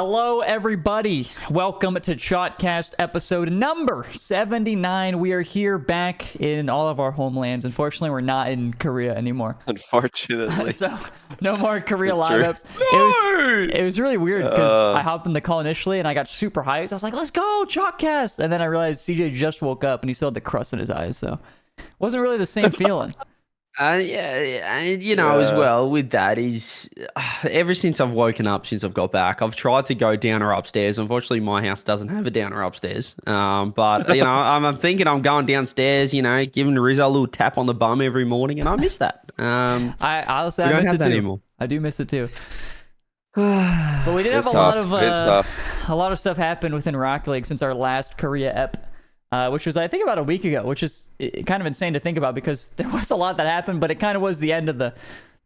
Hello, everybody. Welcome to Shotcast episode number 79. We are here back in all of our homelands. Unfortunately, we're not in Korea anymore. Unfortunately. So, no more Korea That's live ups. No! It was really weird because I hopped in the call initially and I got super hyped. I was like, let's go, Shotcast. And then I realized CJ just woke up and he still had the crust in his eyes. So, it wasn't really the same feeling. As well with that is ever since I've woken up, since I've got back, I've tried to go down or upstairs. Unfortunately, my house doesn't have a down or upstairs. But I'm thinking I'm going downstairs, giving Rizzo a little tap on the bum every morning, and I miss that. I honestly, I miss it too. Anymore. I do miss it too. But we did have a lot of stuff happen within Rocket League since our last Korea ep. Which was, I think, about a week ago, which is kind of insane to think about because there was a lot that happened, but it kind of was the end of the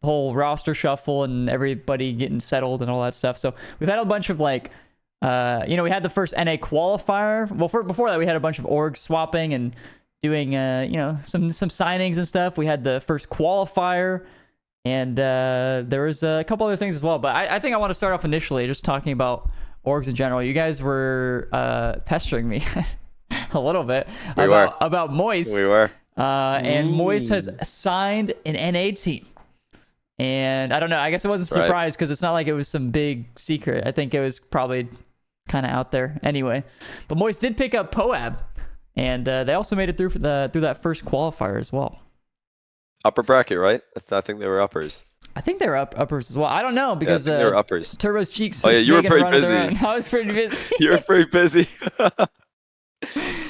whole roster shuffle and everybody getting settled and all that stuff. So we've had a bunch of we had the first NA qualifier. Well, before that, we had a bunch of orgs swapping and doing, some signings and stuff. We had the first qualifier, and there was a couple other things as well. But I think I want to start off initially just talking about orgs in general. You guys were pestering me. A little bit about Moist. We were. And Moist has signed an NA team. And I don't know. I guess it wasn't a surprise because it's not like it was some big secret. I think it was probably kind of out there anyway. But Moist did pick up Poab. And they also made it through that first qualifier as well. Upper bracket, right? I think they were uppers. I think they were uppers as well. I don't know because they were uppers. Turbo's cheeks. Oh yeah, you were pretty busy. I was pretty busy. You were pretty busy.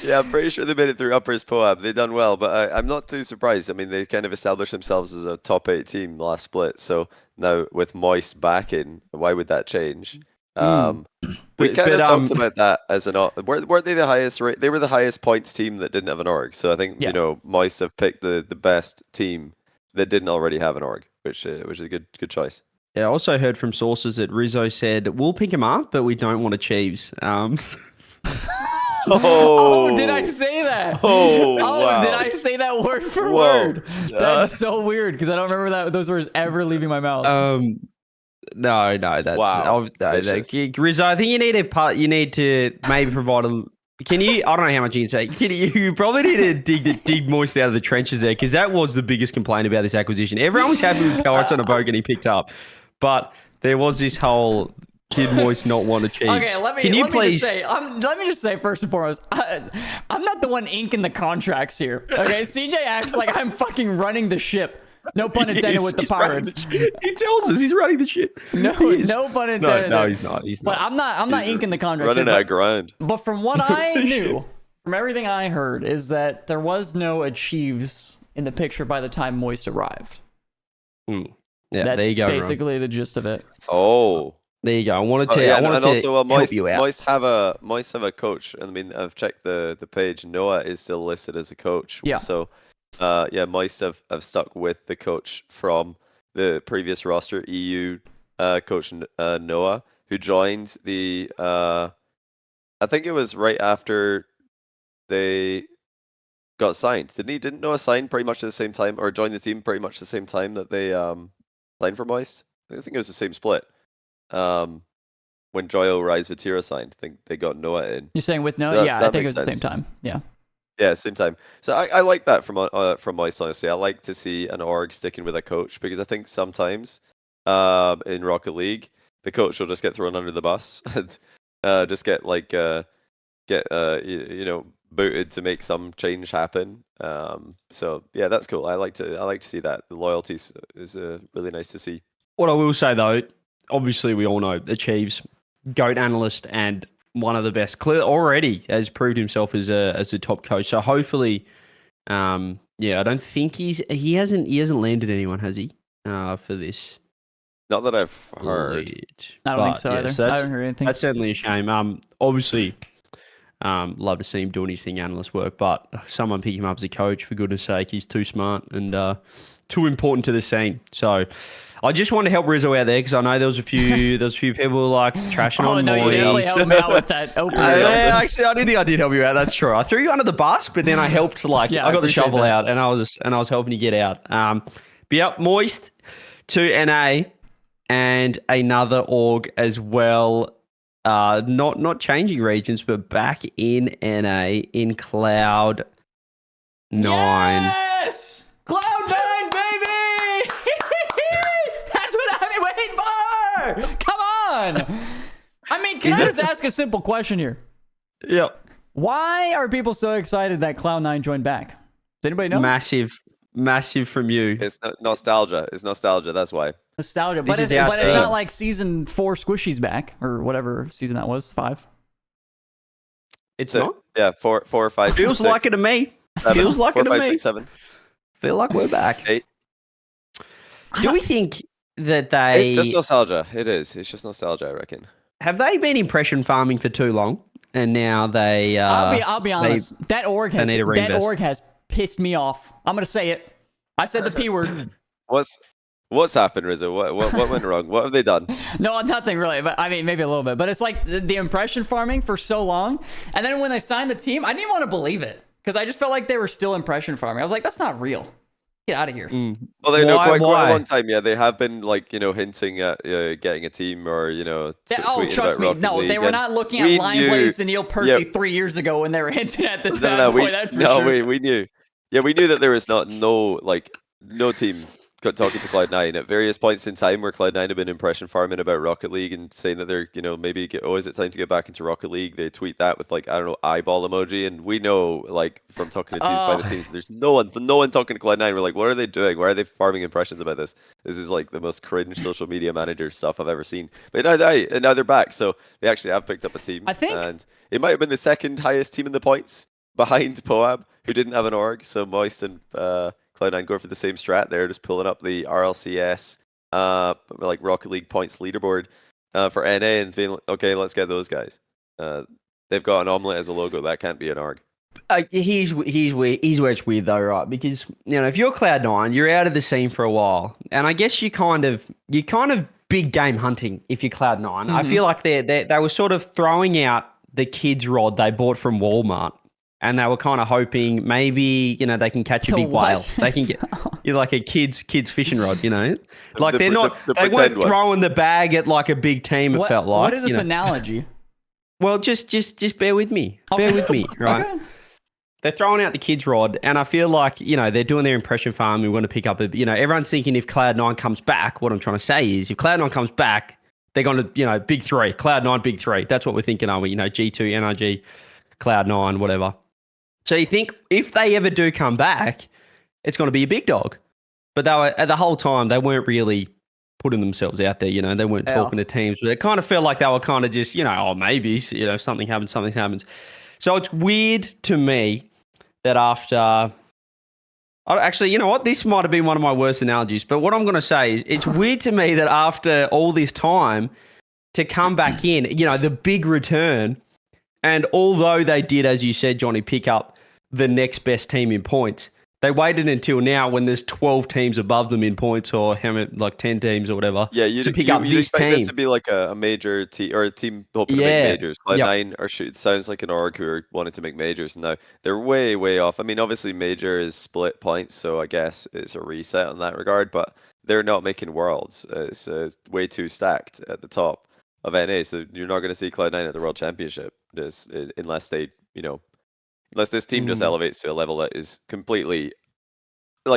Yeah, I'm pretty sure they made it through uppers Poab. They done well, but I'm not too surprised. I mean, they kind of established themselves as a top 8 team last split. So now with Moist back in, why would that change? We kind of talked about that as an weren't they the highest rate? They were the highest points team that didn't have an org. So I think Moist have picked the best team that didn't already have an org, which is a good choice. Yeah, I also heard from sources that Rizzo said we'll pick him up, but we don't want Achieves. Oh, did I say that? Wow. Did I say that word for word? That's so weird because I don't remember those words ever leaving my mouth. No, that's wow. Rizzo, I think you need to maybe provide a. Can you? I don't know how much you can say. You probably need to dig Moist out of the trenches there because that was the biggest complaint about this acquisition. Everyone was happy with Pellets on a bogan he picked up, but there was this whole. Did Moist not want to change? Okay, let me just say first and foremost, I'm not the one inking the contracts here. Okay, CJ acts like I'm fucking running the ship. No pun intended with the Pirates. He tells us he's running the ship. No pun intended. No, he's not. But I'm not inking the contracts. Running that grind. But from what I knew, from everything I heard, is that there was no Achieves in the picture by the time Moist arrived. Yeah, that's there you go. Basically the gist of it. Oh. There you go. I wanted to help you out. Moist have a coach. I mean, I've checked the page. Noah is still listed as a coach. Yeah. So, Moist have stuck with the coach from the previous roster, EU coach Noah, who joined the. I think it was right after they got signed. Didn't Noah sign pretty much at the same time, or join the team pretty much the same time that they signed for Moist? I think it was the same split. When Joyo Rise Vatira signed, I think they got Noah in. You're saying with Noah? So I think it was the same time. Yeah, same time. So I like that from Moist, honestly. I like to see an org sticking with a coach because I think sometimes in Rocket League the coach will just get thrown under the bus and just get booted to make some change happen. So yeah, that's cool. I like to see that. The loyalty is really nice to see. What I will say though, obviously we all know Achieves, GOAT analyst and one of the best. Clear already has proved himself as a top coach. So hopefully, I don't think he hasn't landed anyone, has he? For this. Not that I've heard. I don't think so either. So I haven't heard anything. That's certainly a shame. Obviously, love to see him doing his thing, analyst work, but someone pick him up as a coach, for goodness sake. He's too smart and too important to the scene. So I just wanted to help Rizzo out there because I know there was a few people like trashing on Moist. You definitely helped him out with that opening. Actually, I do think I did help you out. That's true. I threw you under the bus, but then I helped. I got the shovel out and I was helping you get out. But yep, Moist to NA and another org as well. not changing regions, but back in NA in Cloud9. Yes! Cloud9, baby! That's what I've been waiting for! Come on! I mean, can I just ask a simple question here? Yep. Why are people so excited that Cloud9 joined back? Does anybody know? Massive from you. It's nostalgia. It's nostalgia. That's why. Nostalgia. But it's not like season 4 Squishy's back, or whatever season that was, 5. It's not? Yeah, 4 or 5. Feels 6, like it to me. 7, Feels like 4, it to 5, me. 6, 7. Feel like we're back. 8. Do we think that they... It's just nostalgia. It is. It's just nostalgia, I reckon. Have they been impression farming for too long? And now they... I'll be honest. That org has pissed me off. I'm going to say it. I said the P word. What's happened, Rizzo? What went wrong? What have they done? No, nothing really. But I mean, maybe a little bit. But it's like the impression farming for so long. And then when they signed the team, I didn't want to believe it. Because I just felt like they were still impression farming. I was like, that's not real. Get out of here. Well, they know quite a long time. Yeah, they have been like, hinting at getting a team or, trust me. No, they were not looking at Lion Blaze and Neil Percy 3 years ago when they were hinting at this bad boy. That's for sure. We knew. Yeah, we knew that there was no team talking to Cloud9 at various points in time where Cloud9 have been impression farming about Rocket League and saying that they're, maybe is it time to get back into Rocket League? They tweet that with eyeball emoji, and we know from talking to teams behind the scenes, there's no one talking to Cloud9. We're like, what are they doing? Why are they farming impressions about this? This is like the most cringe social media manager stuff I've ever seen. But now they're back, so they actually have picked up a team. I think, and it might have been the second highest team in the points behind Poab, who didn't have an org. So Moist and Cloud9 go for the same strat there, just pulling up the RLCS Rocket League points leaderboard for NA and being like, okay, let's get those guys. They've got an omelet as a logo. That can't be an org. Here's where it's weird though, right? Because if you're Cloud9, you're out of the scene for a while, and I guess you kind of big game hunting if you're Cloud9. Mm-hmm. I feel like they were sort of throwing out the kids rod they bought from Walmart. And they were kind of hoping maybe, they can catch a big whale. They can get like a kid's fishing rod, Like they weren't throwing the bag at like a big team, it felt like. What is this analogy? Well, just bear with me. Bear with me, right? Okay. They're throwing out the kids' rod, and I feel like, they're doing their impression farm. We want to pick up everyone's thinking if Cloud9 comes back, what I'm trying to say is if Cloud9 comes back, they're going to, big three. Cloud9, big three. That's what we're thinking, are we? G2, NRG, Cloud9, whatever. So you think if they ever do come back, it's going to be a big dog. But the whole time, they weren't really putting themselves out there. They weren't talking to teams. But it kind of felt like they were kind of just, maybe, something happens. So it's weird to me that after... Actually, you know what? This might have been one of my worst analogies. But what I'm going to say is it's weird to me that after all this time to come back in, the big return... And although they did, as you said, Johnny, pick up the next best team in points, they waited until now when there's 12 teams above them in points or 10 teams or whatever to pick up this team. Them to be like a major team or a team hoping to make majors. Cloud9 sounds like an org who are wanting to make majors. Now, they're way, way off. I mean, obviously, major is split points, so I guess it's a reset in that regard, but they're not making worlds. It's way too stacked at the top of NA, so you're not going to see Cloud9 at the World Championship unless they, unless this team just elevates to a level that is completely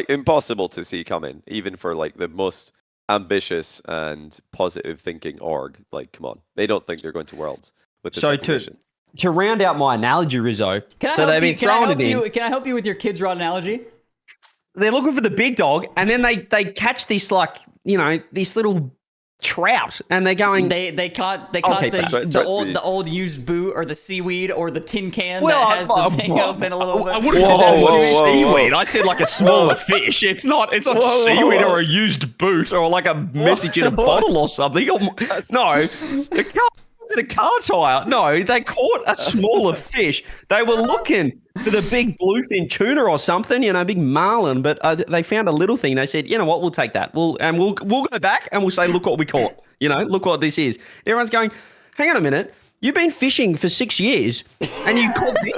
impossible to see coming, even for the most ambitious and positive thinking org. Come on, they don't think they're going to Worlds with this acquisition. To round out my analogy, Rizzo, can I help you with your kids' rod analogy? They're looking for the big dog, and then they catch this this little trout, and they're going. They caught the old used boot or the seaweed or the tin can that has the thing open a little bit. I wouldn't call that seaweed. I said like a smaller fish. It's not seaweed or a used boot or like a message in a bottle or something. No, a car tire. No, they caught a smaller fish. They were looking for the big bluefin tuna or something, big marlin, but they found a little thing. They said, you know what, we'll take that. We'll go back and we'll say, look what we caught. Look what this is. Everyone's going, hang on a minute. You've been fishing for 6 years, and you called me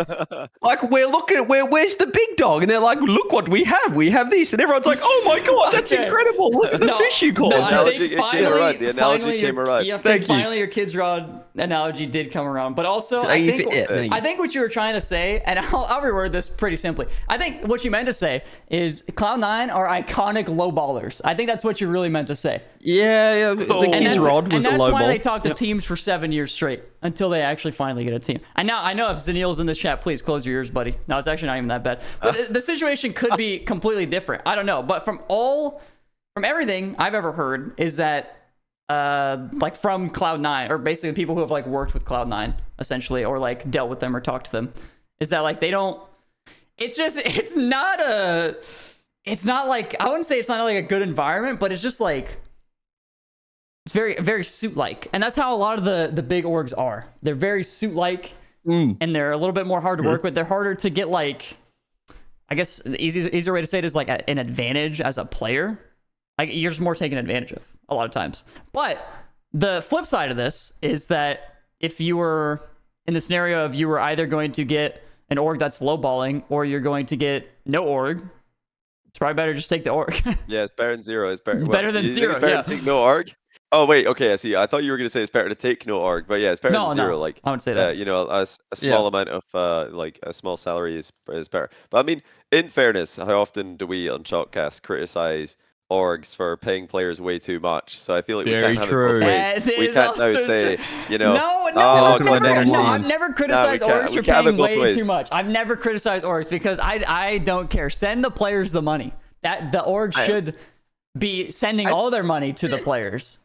like we're looking. Where's the big dog? And they're like, look what we have. We have this, and everyone's like, oh my god, that's incredible. Look at the fish you caught. The analogy came around. Yeah, finally your kids rod analogy did come around. But also, I think what you were trying to say, and I'll reword this pretty simply. I think what you meant to say is Cloud9 are iconic low ballers. I think that's what you really meant to say. Yeah. The kids rod was a low ball. And that's why they talk to teams for 7 years straight until they actually finally get a team. And now I know if Zanil's in this chat, please close your ears, buddy. No, it's actually not even that bad. But the situation could be completely different. I don't know. But from everything I've ever heard is that like from Cloud9, or basically people who have like worked with Cloud9 essentially, or like dealt with them or talked to them, is that like they don't. It's not like, I wouldn't say it's not like a good environment, but it's just like. It's very, very suit-like. And that's how a lot of the big orgs are. They're very suit-like, and they're a little bit more hard to work with. They're harder to get, like, I guess the easier way to say it is, like, an advantage as a player. Like, you're just more taken advantage of a lot of times. But the flip side of this is that if you were in the scenario of you were either going to get an org that's lowballing, or you're going to get no org, it's probably better just take the org. Yeah, it's better than zero. It's better, better than zero. It's better to take no org. Oh wait, okay, I see. I thought you were gonna say it's better to take no org, but yeah, it's better than zero. Like I would say that. You know, a small amount of like a small salary is better. But I mean, in fairness, how often do we on Chalkcast criticize orgs for paying players way too much? So I feel like we can't have it both ways. We can't now say, you know, I've never criticized orgs for paying way too much. I've never criticized orgs because I don't care. Send the players the money. That the org should be sending all their money to the players.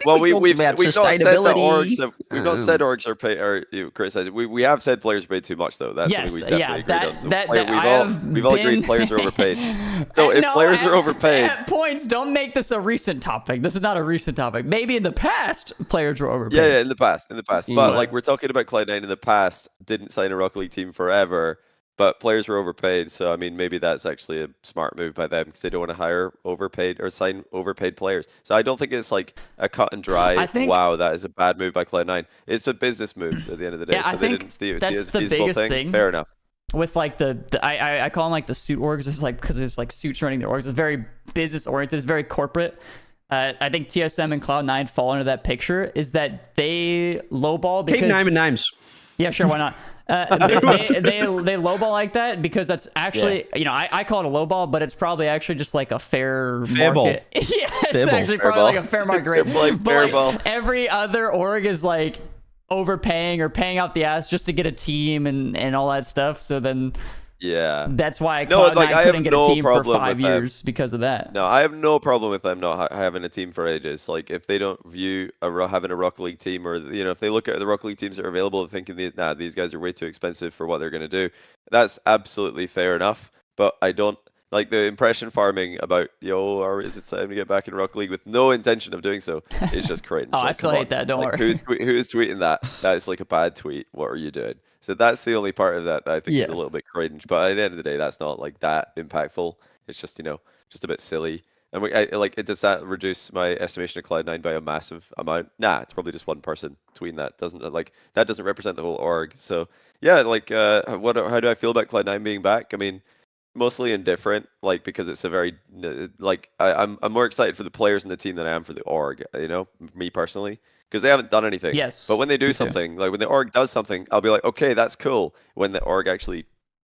Well, we've not said that orgs. We've not said orgs are pay or criticize. We have said players are paid too much though. That's something we definitely agreed on. We've all agreed players are overpaid. So if players are overpaid, at points, don't make this a recent topic. This is not a recent topic. Maybe in the past, players were overpaid. Yeah, in the past. But like we're talking about Cloud9 in the past, didn't sign a Rocket League team forever. But players were overpaid, so I mean, maybe that's actually a smart move by them because they don't want to hire overpaid or sign overpaid players. So I don't think it's like a cut and dry. Wow, that is a bad move by Cloud9. It's a business move at the end of the day. Yeah, so they didn't see it as a feasible thing. Fair enough. With like I call them like the suit orgs, just like because there's like suits running their orgs. It's very business oriented. It's very corporate. I think TSM and Cloud9 fall into that picture. Is that they lowball because keep naming names. Yeah, sure, why not? They lowball like that because that's actually, you know, I call it a lowball, but it's probably actually just like a fair market. Ball. Yeah, it's actually probably like a fair market rate. Like every other org is like overpaying or paying out the ass just to get a team and all that stuff. So then that's why Cloud9 couldn't get a team for 5 years because of that. No, I have no problem with them not having a team for ages. Like if they don't view having a Rocket League team, or you know, if they look at the Rocket League teams that are available, thinking these guys are way too expensive for what they're going to do, that's absolutely fair enough. But I don't like the impression farming about or is it time to get back in Rocket League with no intention of doing so. It's just cringe. I still hate that. Don't worry. Who's tweeting that? That is like a bad tweet. What are you doing? So that's the only part of that I think is a little bit cringe. But at the end of the day, that's not like that impactful. It's just, you know, just a bit silly. And does that reduce my estimation of Cloud9 by a massive amount? Nah, it's probably just one person tweeting that. That doesn't represent the whole org. So yeah, like how do I feel about Cloud9 being back? I mean, mostly indifferent, like because it's a very like I'm more excited for the players in the team than I am for the org. You know, me personally. Because they haven't done anything. Yes. But when they do something, like when the org does something, I'll be like, okay, that's cool. When the org actually,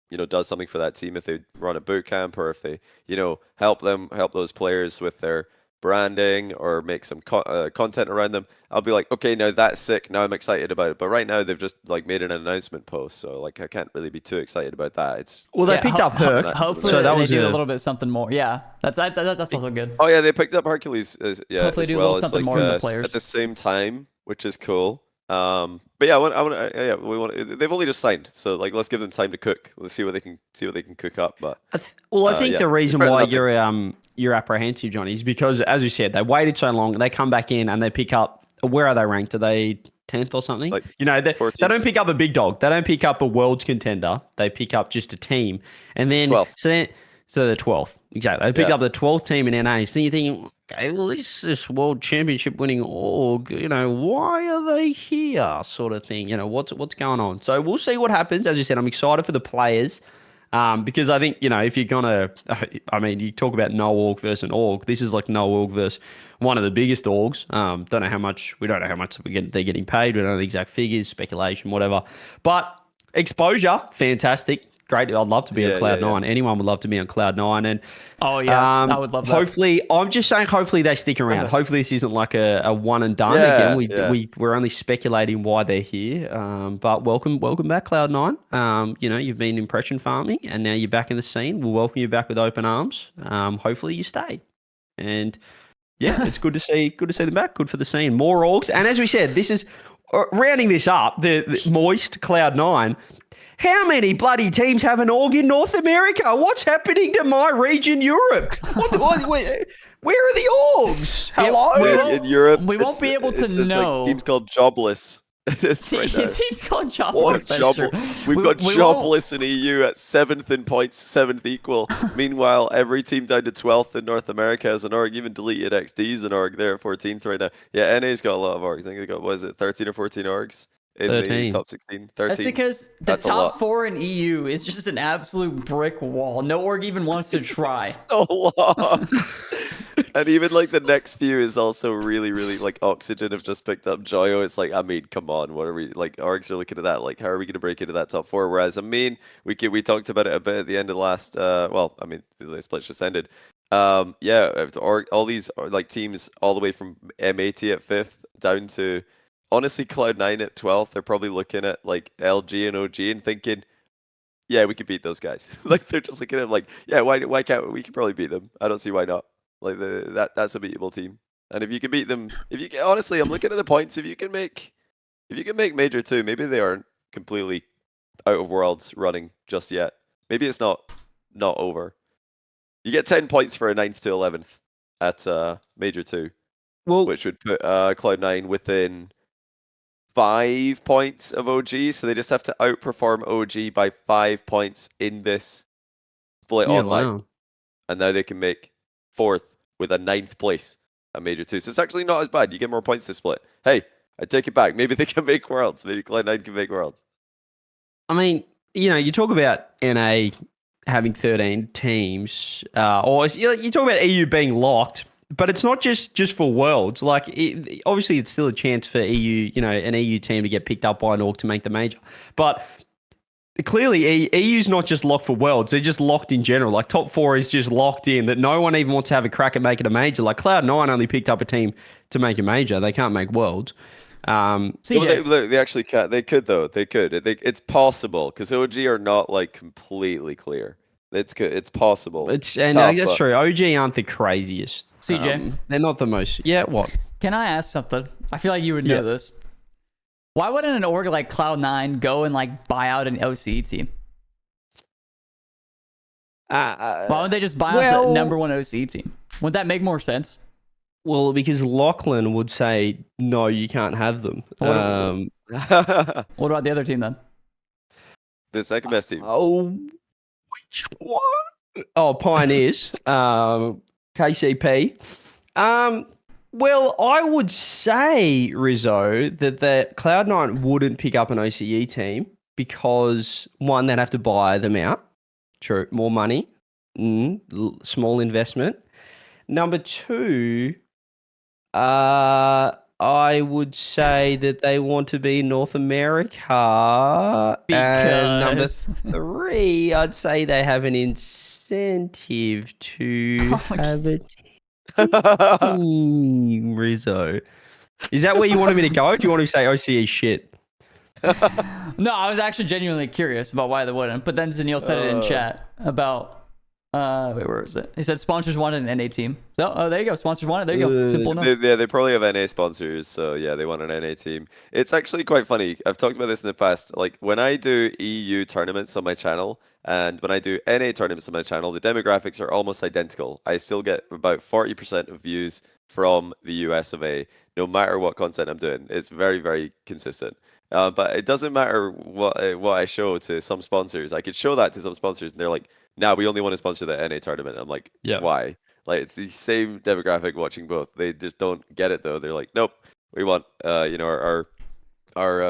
you know, does something for that team, if they run a boot camp or if they, you know, help those players with their branding or make some content around them, I'll be like, okay, now that's sick. Now I'm excited about it. But right now they've just like made an announcement post, so like I can't really be too excited about that. It's they picked up Herc. Hopefully so they do a little bit something more. Yeah, that's also good. Oh yeah, they picked up Hercules. Hopefully do a little something more with the players at the same time, which is cool. But yeah, they've only just signed, so like let's give them time to cook. Let's see what they can cook up. But I think the reason why you're apprehensive, Johnny, is because as you said, they waited so long. They come back in and they pick up. Where are they ranked? Are they 10th or something? Like, you know, they don't pick up a big dog. They don't pick up a world's contender. They pick up just a team, and then 12th. So they're 12th. Exactly. They pick up the 12th team in NA. So you're thinking, okay, well, this world championship winning org, why are they here? Sort of thing. What's going on? So we'll see what happens. As you said, I'm excited for the players. Because I think, if you're gonna, you talk about no org versus an org. This is like no org versus one of the biggest orgs. We don't know how much they're getting paid. We don't know the exact figures, speculation, whatever. But exposure, fantastic. Great. I'd love to be on Cloud9. Anyone would love to be on Cloud9. And I would love that. Hopefully, I'm just saying, hopefully they stick around. Hopefully this isn't like a one and done. Again, we're only speculating why they're here. But welcome back, Cloud9. You've been impression farming, and now you're back in the scene. We'll welcome you back with open arms. Hopefully you stay. And yeah, it's good to see them back. Good for the scene. More orgs. And as we said, this is rounding this up. The moist Cloud9. How many bloody teams have an org in North America? What's happening to my region, Europe? Where are the orgs? Hello? In Europe, we won't be able to know. Like teams called jobless. Teams called jobless. We've got jobless in EU at 7th in points, 7th equal. Meanwhile, every team down to 12th in North America has an org. Even deleted XD's an org. They're at 14th right now. Yeah, NA's got a lot of orgs. I think they got, 13 or 14 orgs? In 13. The top 16, 13. That's because the top 4 in EU is just an absolute brick wall. No org even wants to try. So long. And even like the next few is also really, really like Oxygen have just picked up Joyo. It's like, come on, what are we like? Orgs are looking at that. Like, how are we going to break into that top 4? Whereas, we talked about it a bit at the end of the last. The split just ended. All these like teams all the way from M80 at 5th down to. Honestly, Cloud9 at 12th, they're probably looking at like LG and OG and thinking, yeah, we could beat those guys. Like they're just looking at them like, yeah, why can't we? We could probably beat them. I don't see why not. Like that's a beatable team. And if you can beat them, honestly, I'm looking at the points. If you can make Major 2, maybe they aren't completely out of Worlds running just yet. Maybe it's not over. You get 10 points for a 9th to 11th at Major 2, which would put Cloud9 within 5 points of OG, so they just have to outperform OG by 5 points in this split online. Wow. And now they can make 4th with a 9th place at Major 2. So it's actually not as bad. You get more points to split. Hey, I take it back. Maybe they can make Worlds. Maybe Cloud9 can make Worlds. You talk about NA having 13 teams, or you talk about EU being locked. But it's not just for Worlds. Like, obviously, it's still a chance for EU, an EU team to get picked up by an org to make the major. But clearly, EU's not just locked for Worlds. They're just locked in general. Like, top 4 is just locked in that no one even wants to have a crack at making a major. Like, Cloud9 only picked up a team to make a major. They can't make Worlds. They actually can. They could, though. They could. It's possible because OG are not, like, completely clear. It's possible. That's true. OG aren't the craziest. CJ, they're not the most. Yeah, what? Can I ask something? I feel like you would know this. Why wouldn't an org like Cloud9 go and like buy out an OCE team? Why wouldn't they just buy out the number 1 OCE team? Wouldn't that make more sense? Well, because Lachlan would say, no, you can't have them. What about the other team then? The second best team. Oh, which one? Oh, Pioneers. KCP. Well, I would say, Rizzo, that Cloud9 wouldn't pick up an OCE team because, one, they'd have to buy them out. True. More money. Small investment. Number 2, I would say that they want to be North America. And number 3, I'd say they have an incentive to have a team, Rizzo. Is that where you wanted me to go? Or do you want to say OCE shit? No, I was actually genuinely curious about why they wouldn't. But then Zaniel said it in chat about... wait, where is it? He said sponsors wanted an NA team. So, there you go. Sponsors wanted. There you go. Simple enough. They probably have NA sponsors. So, yeah, they want an NA team. It's actually quite funny. I've talked about this in the past. Like, when I do EU tournaments on my channel and when I do NA tournaments on my channel, the demographics are almost identical. I still get about 40% of views from the US of A, no matter what content I'm doing. It's very, very consistent. But it doesn't matter what I show to some sponsors. I could show that to some sponsors and they're like, "Nah, we only want to sponsor the NA tournament." I'm like, "Why?" Like it's the same demographic watching both. They just don't get it though. They're like, nope, we want our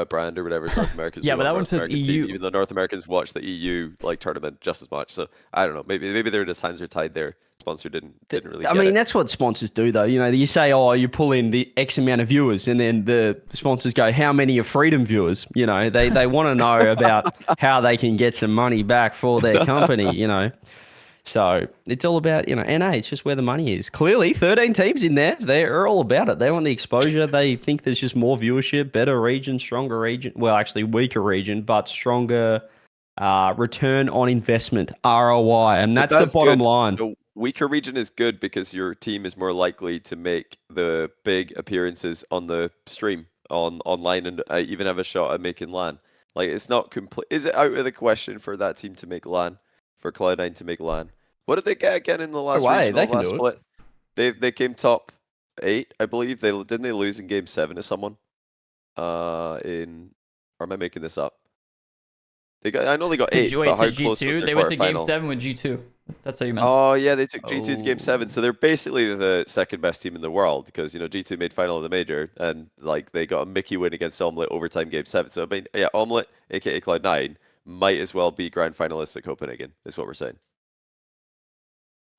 brand or whatever is North America's. Yeah, but that one says EU. Team, even though North Americans watch the EU like tournament just as much. So I don't know. Maybe they're just hands are tied there. Sponsor didn't really. I mean, that's what sponsors do, though. You know, you say, "Oh, you pull in the X amount of viewers," and then the sponsors go, "How many are Freedom viewers?" You know, they want to know about how they can get some money back for their company. You know, so it's all about NA. It's just where the money is. Clearly, 13 teams in there. They're all about it. They want the exposure. They think there's just more viewership, better region, stronger region. Well, actually, weaker region, but stronger return on investment (ROI), and that's the bottom line. The weaker region is good because your team is more likely to make the big appearances on the stream online and even have a shot at making LAN. Like it's not complete. Is it out of the question for that team to make LAN? For Cloud9 to make LAN? What did they get again in the last regional, last split? They came top 8, I believe. Didn't they lose in game 7 to someone? Or am I making this up? I know they got 8, but how close was their They went to game 7 with G2. That's how you meant. Oh yeah, they took G2 to game 7, so they're basically the second best team in the world because G2 made final of the major and like they got a Mickey win against Omelette overtime game 7. So I mean, yeah, Omelette, aka Cloud9, might as well be grand finalists at Copenhagen. Is what we're saying.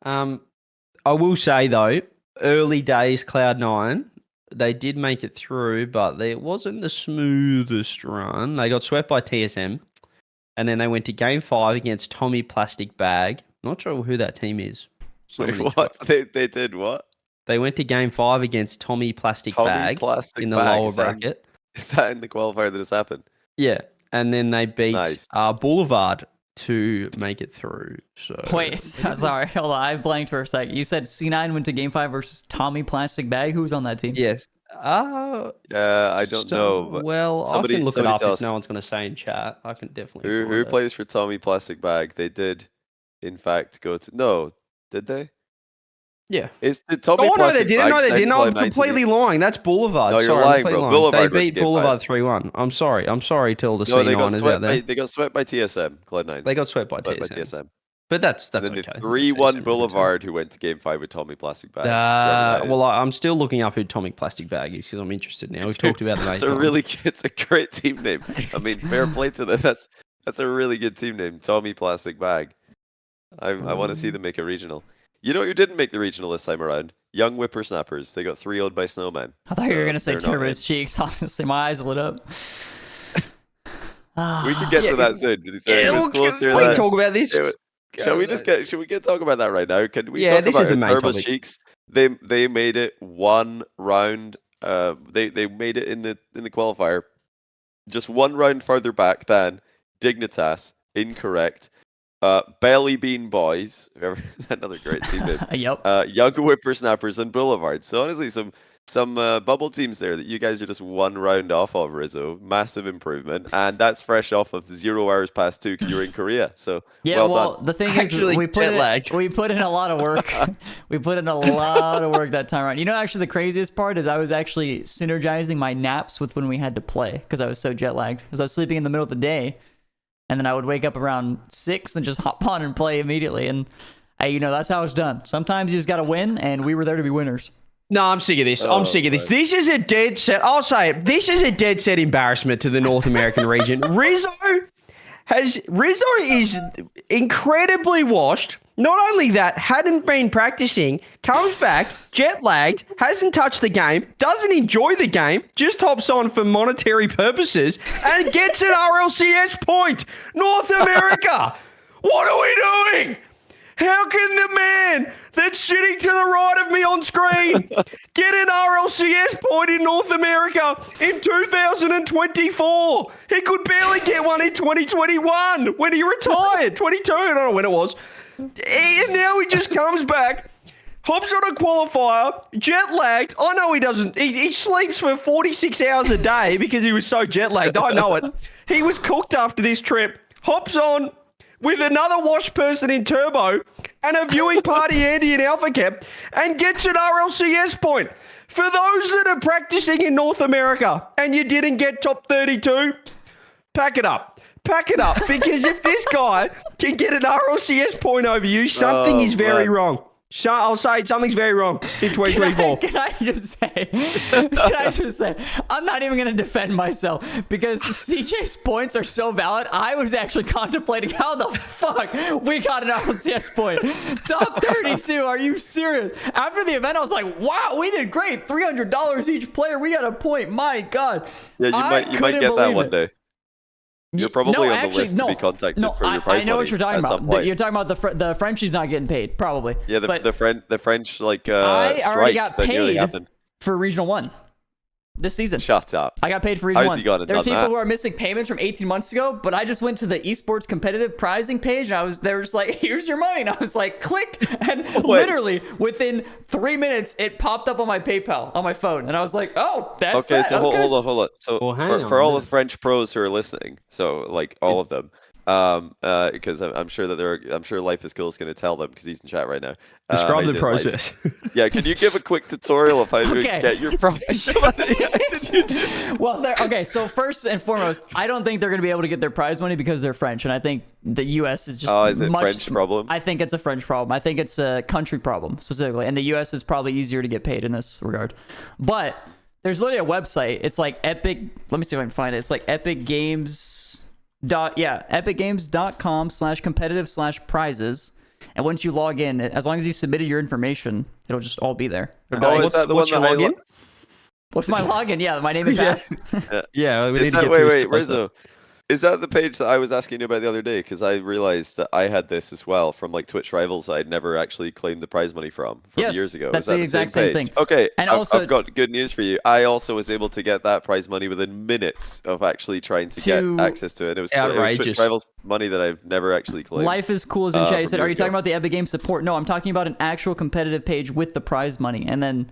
I will say though, early days Cloud9, they did make it through, but it wasn't the smoothest run. They got swept by TSM. And then they went to game 5 against Tommy Plastic Bag. Not sure who that team is. Wait, what? They did what? They went to game 5 against Tommy Plastic Bag in the lower bracket. Is that in the qualifier that has happened? Yeah. And then they beat Boulevard to make it through. So wait, sorry, hold on. I blanked for a sec. You said C9 went to game 5 versus Tommy Plastic Bag. Who was on that team? Yes. I don't know. But well, I can look it up if no one's going to say in chat. I can definitely. Who plays for Tommy Plastic Bag? They did, in fact, go to. No, did they? Yeah. Did Tommy Plastic Bag? No, they didn't. I'm completely lying. That's Boulevard. No, you're lying, bro. Boulevard. They beat Boulevard 3-1. I'm sorry to all the C9ers out there. They got swept by TSM. Cloud9. They got swept by TSM. But that's and then okay. 3-1 Boulevard, who went to game 5 with Tommy Plastic Bag. Well, I'm still looking up who Tommy Plastic Bag is because I'm interested now. We've talked about the it's a great team name. I mean, fair play to them. That's a really good team name, Tommy Plastic Bag. I want to see them make a regional. You know who didn't make the regional this time around? Young Whippersnappers. They got 3-0'd by Snowman. I thought you were going to say Turbo's Cheeks. Honestly, my eyes lit up. We can get to that soon. Can we talk about this? Should we talk about that right now? Can we talk about Turbo's Cheeks? They made it one round. They made it in the qualifier, just one round further back than Dignitas. Incorrect. Belly Bean Boys, another great team name. Yep. Young Whippersnappers and Boulevard. So honestly, some bubble teams there that you guys are just one round off of, Rizzo. Massive improvement, and that's fresh off of 0 hours past 2 because you're in Korea. So yeah, well done. The thing is, we put in a lot of work. We put in a lot of work that time around. Actually, the craziest part is I was actually synergizing my naps with when we had to play because I was so jet lagged. Because I was sleeping in the middle of the day, and then I would wake up around 6 and just hop on and play immediately. And that's how it's done. Sometimes you just got to win, and we were there to be winners. No, I'm sick of this. This is a dead set. I'll say it. This is a dead set embarrassment to the North American region. Rizzo is incredibly washed. Not only that, hadn't been practicing, comes back, jet lagged, hasn't touched the game, doesn't enjoy the game, just hops on for monetary purposes, and gets an RLCS point. North America, what are we doing? How can the man that's sitting to the right of me on screen get an RLCS point in North America in 2024? He could barely get one in 2021 when he retired. 22, I don't know when it was. And now he just comes back, hops on a qualifier, jet lagged. I know he doesn't. He sleeps for 46 hours a day because he was so jet lagged. I know it. He was cooked after this trip. Hops on with another wash person in Turbo and a viewing party Andy in Alpha Cap and gets an RLCS point. For those that are practicing in North America and you didn't get top 32, pack it up. Pack it up, because if this guy can get an RLCS point over you, something is very wrong. I'll say something's very wrong in 2024. Can I just say, I'm not even going to defend myself because CJ's points are so valid. I was actually contemplating how the fuck we got an RLCS point. Top 32. Are you serious? After the event, I was like, wow, we did great. $300 each player. We got a point. My God. Yeah, you might get that one day. You're probably on the list to be contacted for your prize money. I know what you're talking about. You're talking about the Frenchie's not getting paid, probably. Yeah, the French like I already strike got that nearly paid happened. for Regional 1 this season. Shut up. I got paid for Regional 1. How's he got it There's done people that? who are missing payments from 18 months ago, but I just went to the esports competitive prizing page and they were just like, here's your money. And I was like, click. And literally within 3 minutes, it popped up on my PayPal on my phone. And I was like, oh, that's okay. So hold on. So for all the French pros who are listening, so like all of them, because I'm sure that I'm sure Life is Cool is going to tell them because he's in chat right now. Describe the process. Yeah, can you give a quick tutorial of how to get your prize money? Well, okay. So first and foremost, I don't think they're going to be able to get their prize money because they're French, and I think the U.S. is just is it French problem? I think it's a French problem. I think it's a country problem specifically, and the U.S. is probably easier to get paid in this regard. But there's literally a website. It's like Epic. Let me see if I can find it. It's like epicgames.com/competitive/prizes. And once you log in, as long as you submitted your information, it'll just all be there. Is that the one that login? What's my login? Yeah, my name and password. Yeah, we need to get wait, Rizzo. Is that the page that I was asking you about the other day? Because I realized that I had this as well from like Twitch Rivals I'd never actually claimed the prize money from years ago. That's is that the exact same thing. Okay, and I've got good news for you. I also was able to get that prize money within minutes of actually trying to get access to it. It was Twitch Rivals money that I've never actually claimed. Life is Cool is in chat. He said, are you talking about the Epic Games support? No, I'm talking about an actual competitive page with the prize money. And then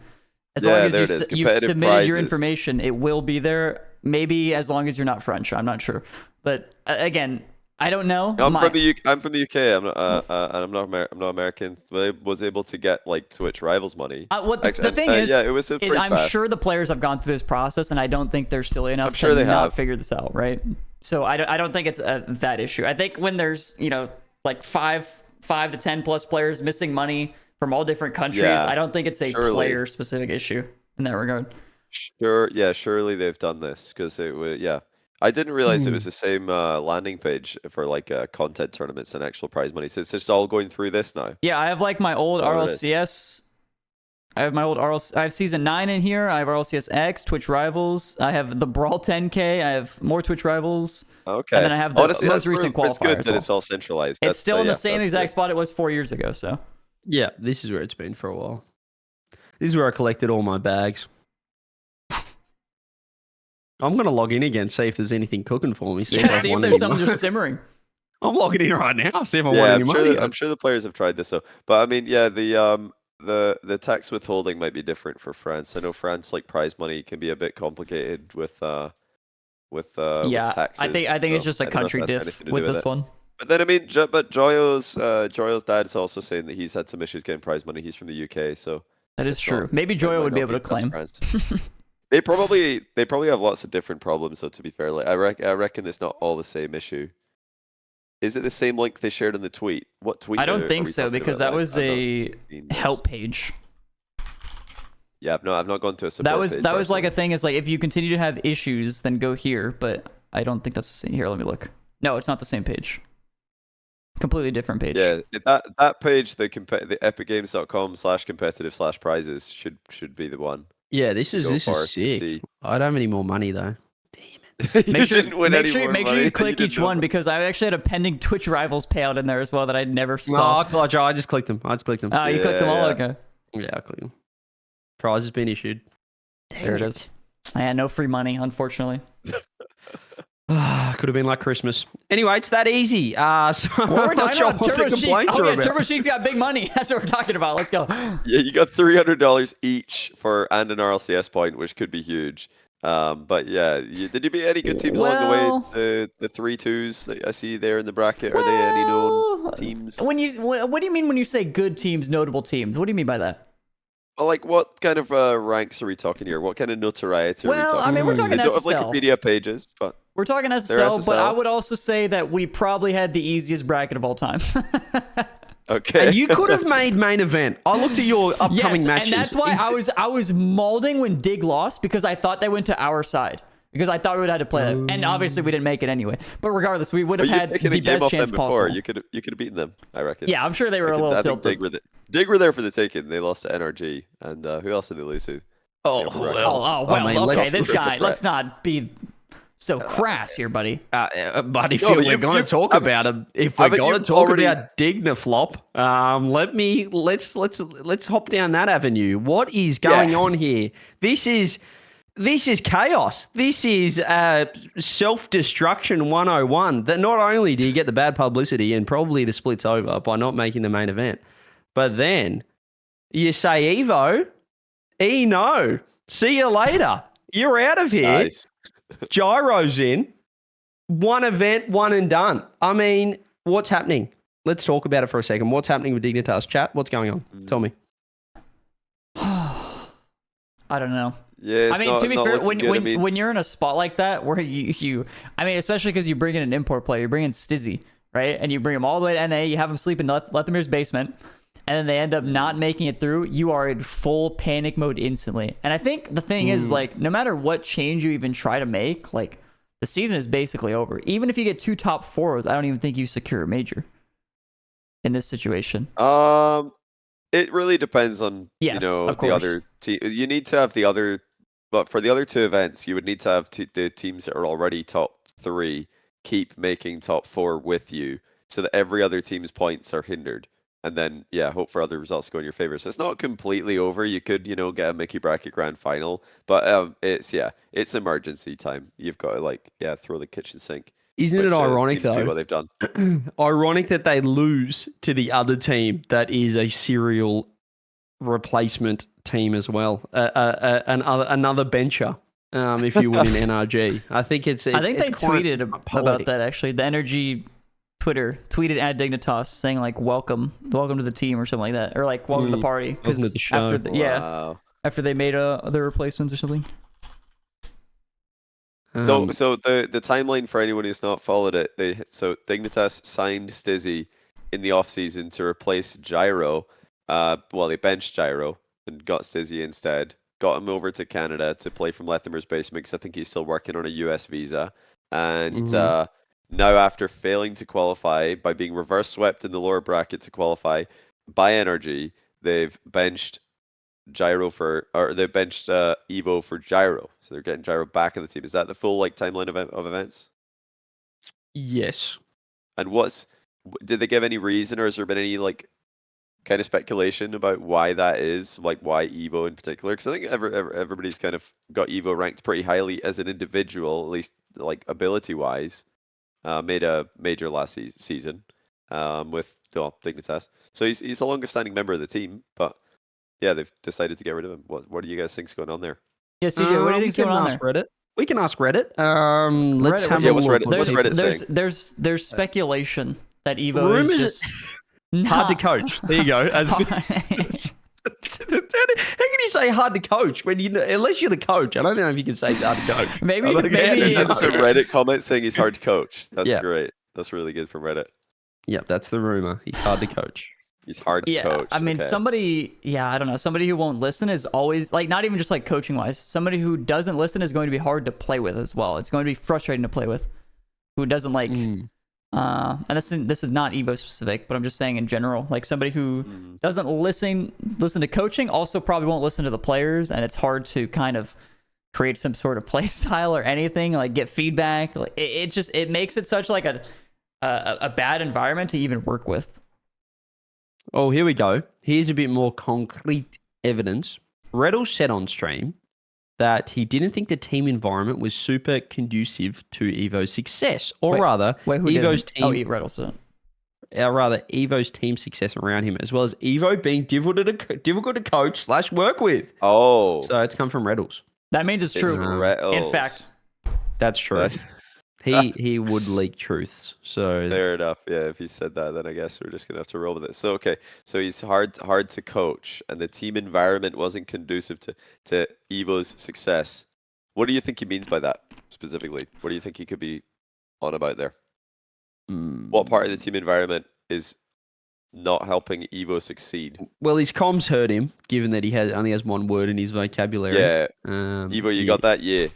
as long as you submitted your information, it will be there. Maybe as long as you're not French. I'm not sure. But again, I don't know. No, I'm from the UK. I'm not American. But I was able to get like Twitch Rivals money. The thing is, it was I'm sure the players have gone through this process, and I don't think they're silly enough to not figure this out, right? So I don't think it's that issue. I think when there's like five to 10 plus players missing money from all different countries, I don't think it's a player specific issue in that regard. Surely they've done this because it was I didn't realize it was the same landing page for like content tournaments and actual prize money. So it's just all going through this now. Yeah, I have like my old RLCS. I have my old RLCS. I have Season 9 in here. I have RLCS X, Twitch Rivals. I have the Brawl 10K. I have more Twitch Rivals. Okay. And then I have the most recent Qualifier. It's good that it's all centralized. It's still in the same exact spot it was 4 years ago. So. Yeah, this is where it's been for a while. This is where I collected all my bags. I'm going to log in again, see if there's anything cooking for me. See if there's something just simmering. I'm logging in right now, see if I want any money. I'm sure the players have tried this, though. But I mean, the tax withholding might be different for France. I know France, like, prize money can be a bit complicated with taxes. I think it's just a country diff with this one. But then, I mean, but Joyo's dad is also saying that he's had some issues getting prize money. He's from the UK, so... That is true. Maybe Joyo would be able to claim. They probably have lots of different problems, though, to be fair. Like, I reckon it's not all the same issue. Is it the same link they shared in the tweet? What tweet? I don't think so, because that was a help page. Yeah, no, I've not gone to a support page. That was like a thing. Is like if you continue to have issues, then go here. But I don't think that's the same. Here, let me look. No, it's not the same page. Completely different page. Yeah, that page, the epicgames.com/competitive/prizes should be the one. Yeah, this is sick. I don't have any more money though. Damn it. Make sure you click each one because I actually had a pending Twitch Rivals payout in there as well that I never saw. No, I just clicked them. Oh, you clicked them all? Okay. Yeah, I clicked them. Prize has been issued. There it is. I had no free money, unfortunately. Could have been like Christmas. Anyway, it's that easy. So we're talking about Turbo Sheiks. Oh yeah, Turbo Sheiks got big money. That's what we're talking about. Let's go. Yeah, you got $300 each and an RLCS point, which could be huge. But yeah, did you beat any good teams along the way? The 3-2s that I see there in the bracket. Are they any known teams? What do you mean when you say good teams, notable teams? What do you mean by that? Well, like, what kind of ranks are we talking here? What kind of notoriety are we talking? I mean, we're talking SSL. They don't have Wikipedia pages, but we're talking SSL, but I would also say that we probably had the easiest bracket of all time. Okay. And you could have made main event. I looked at your upcoming Yes, matches. and that's why I was molding when Dig lost because I thought they went to our side. Because I thought we would have to play that. And obviously we didn't make it anyway. But regardless, we would have had the best chance possible. You could have beaten them, I reckon. Yeah, I'm sure they were a little tilted. Dig were there for the taking. They lost to NRG. And who else did they lose to? Okay, this guy. Let's not be so crass here, buddy. But if we're going to talk about him, if we're going to talk about Dignaflop, let's hop down that avenue. What is going on here? This is chaos. This is self-destruction 101. That not only do you get the bad publicity and probably the split's over by not making the main event, but then you say Evo, no, see you later. You're out of here. Nice. Gyro's in. One event, one and done. I mean, what's happening? Let's talk about it for a second. What's happening with Dignitas? Chat, what's going on? Tell me. I don't know. Yeah, I mean, to be fair, when you're in a spot like that where you I mean, especially because you bring in an import player, you bring in Stizzy, right? And you bring him all the way to NA, you have him sleep in Lethamir's basement, and then they end up not making it through, you are in full panic mode instantly. And I think the thing is, like, no matter what change you even try to make, like, the season is basically over. Even if you get 2 top 4s, I don't even think you secure a major in this situation. It really depends on, the other team. You need to have the other, but for the other 2 events, you would need to have the teams that are already top 3 keep making top 4 with you so that every other team's points are hindered. And then, hope for other results to go in your favor. So it's not completely over. You could, get a Mickey Bracket Grand Final. But it's emergency time. You've got to, throw the kitchen sink. Isn't it ironic, though? What they've done. Ironic that they lose to the other team that is a serial replacement team as well. Another bencher, if you would, in NRG. I think they tweeted about that, actually. The Energy Twitter tweeted at Dignitas saying, like, welcome to the team or something like that. Or, like, welcome to the party. Welcome to the show. After they made other replacements or something. So the timeline for anyone who's not followed it, Dignitas signed Stizzy in the offseason to replace Gyro. They benched Gyro and got Stizzy instead. Got him over to Canada to play from Lethamir's basement because I think he's still working on a US visa. And now after failing to qualify by being reverse swept in the lower bracket to qualify by NRG, they've benched Evo for Gyro, so they're getting Gyro back in the team. Is that the full timeline of events? Yes. And did they give any reason, or has there been any kind of speculation about why that is, why Evo in particular? Because I think everybody's kind of got Evo ranked pretty highly as an individual, at least ability wise. Made a major last season with Dignitas, so he's the longest standing member of the team, but. Yeah, they've decided to get rid of him. What do you guys think's going on there? Yeah, CJ, what do you think's going on there? Reddit. We can ask Reddit. Let's have a look. What's Reddit saying? There's speculation that Evo is just hard to coach. There you go. How can you say hard to coach when unless you're the coach? I don't know if you can say it's hard to coach. Maybe there's a Reddit comment saying he's hard to coach. That's great. That's really good from Reddit. Yep, that's the rumor. He's hard to coach. He's hard to coach. I mean, somebody who won't listen is always not even just coaching wise. Somebody who doesn't listen is going to be hard to play with as well. It's going to be frustrating to play with. Who doesn't and this is not Evo specific, but I'm just saying in general, somebody who doesn't listen to coaching also probably won't listen to the players, and it's hard to kind of create some sort of play style or anything, get feedback. It makes it such a bad environment to even work with. Oh, here we go. Here's a bit more concrete evidence. Reddle said on stream that he didn't think the team environment was super conducive to Evo's success, or rather, Evo's team. Oh, Reddle said it. Rather, Evo's team success around him, as well as Evo being difficult to coach / work with. Oh, so it's come from Reddles. That means it's true. In fact, that's true. He would leak truths. So fair enough. Yeah, if he said that, then I guess we're just gonna have to roll with it. So so he's hard to coach, and the team environment wasn't conducive to Evo's success. What do you think he means by that specifically? What do you think he could be on about there? What part of the team environment is not helping Evo succeed. Well, his comms hurt him, given that he only has one word in his vocabulary. Yeah. Evo, you got that? Yeah.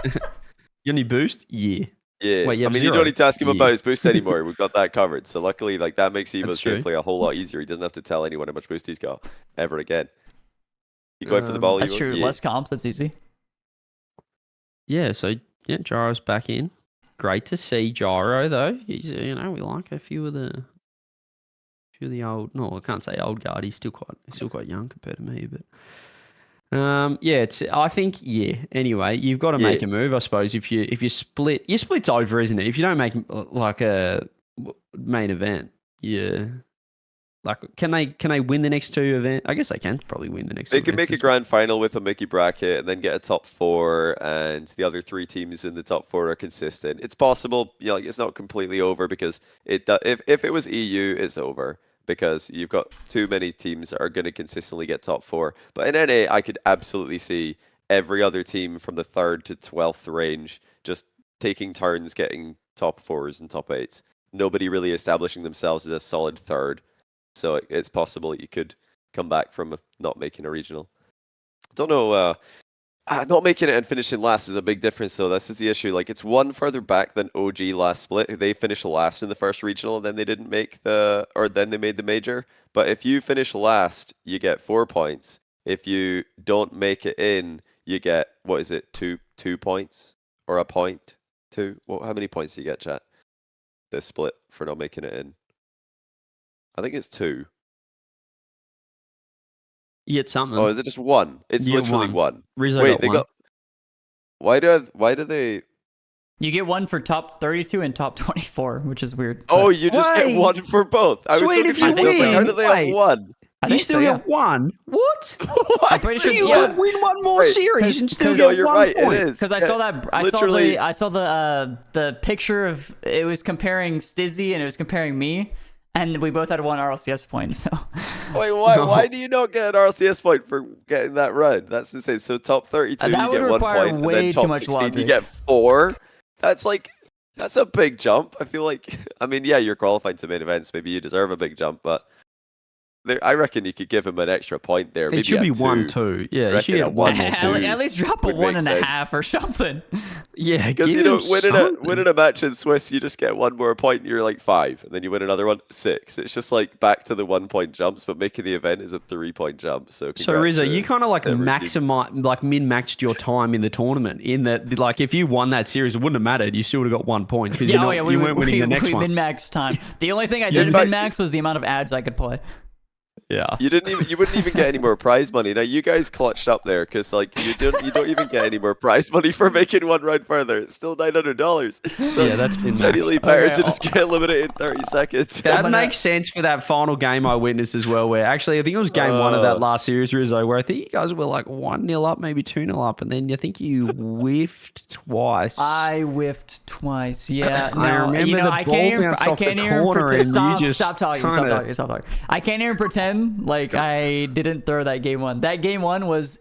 You got any boost? Yeah. Yeah. Wait, I mean, you don't need to ask him about his boost anymore. We've got that covered. So luckily, like that makes Evo's gameplay a whole lot easier. He doesn't have to tell anyone how much boost he's got ever again. You going for the ball? That's Evo? true. Yeah. Less comps. That's easy. Yeah. So Gyro's back in. Great to see Gyro though. He's, we like a few of the old. No, I can't say old guard. He's still quite young compared to me, but. I think anyway, you've got to make a move, I suppose. If you split, your split's over, isn't it? If you don't make like a main event, like can they win the next two events? I guess they can probably win the next. They can make a grand final with a Mickey bracket and then get a top 4, and the other 3 teams in the top 4 are consistent. It's possible, like it's not completely over because if it was EU, it's over. Because you've got too many teams that are going to consistently get top 4. But in NA, I could absolutely see every other team from the 3rd to 12th range just taking turns getting top 4s and top 8s. Nobody really establishing themselves as a solid 3rd. So it's possible you could come back from not making a regional. I don't know. Not making it and finishing last is a big difference, though. This is the issue. Like, it's one further back than OG last split. They finished last in the first regional, and then they didn't make then they made the major. But if you finish last, you get 4 points. If you don't make it in, you get, 2 points? Or a point? 2? Well, how many points do you get, chat? This split for not making it in. I think it's 2. You get something. Oh, is it just 1? It's literally 1. Rizzo Wait, got 1. Why do they? You get 1 for top 32 and top 24, which is weird. Oh, you just get 1 for both. I was so confused. I was like, how do they have 1? You still get 1? What? I'm pretty sure you could win one more series and still get 1 point. It is. Because I saw that. I saw the picture of it was comparing Stizzy and it was comparing me. And we both had 1 RLCS point, so... Wait, why do you not get an RLCS point for getting that run? That's insane. So top 32, you get 1 point, and then top 16, you get 4? That's a big jump. I feel like... I mean, yeah, you're qualified to main events. Maybe you deserve a big jump, but... I reckon you could give him an extra point there. Maybe it should be 1-2. Yeah, you should get 1 more. At least drop a 1.5 or something. Yeah, because winning a match in Swiss, you just get 1 more point. And you're like 5, and then you win another one, 6. It's just like back to the 1 point jumps, but making the event is a 3 point jump. So Rizzo, you kind of like min-maxed your time in the tournament. In that, like, if you won that series, it wouldn't have mattered. You still would have got 1 point because you weren't winning the next one. We min-maxed time. The only thing I didn't min-max was the amount of ads I could play. Yeah, you wouldn't even get any more prize money. Now you guys clutched up there because like you don't even get any more prize money for making 1 round further. It's still $900. So yeah, that's been really better to just get eliminated in 30 seconds. That makes sense for that final game I witnessed as well. Where actually I think it was game 1 of that last series, Rizzo, where I think you guys were like 1-0 up, maybe 2-0 up, and then I think you whiffed twice. I whiffed twice. Yeah, I remember the ball bounced off the corner, and you just stop talking. I can't even pretend like I didn't throw that game 1. That game 1 was,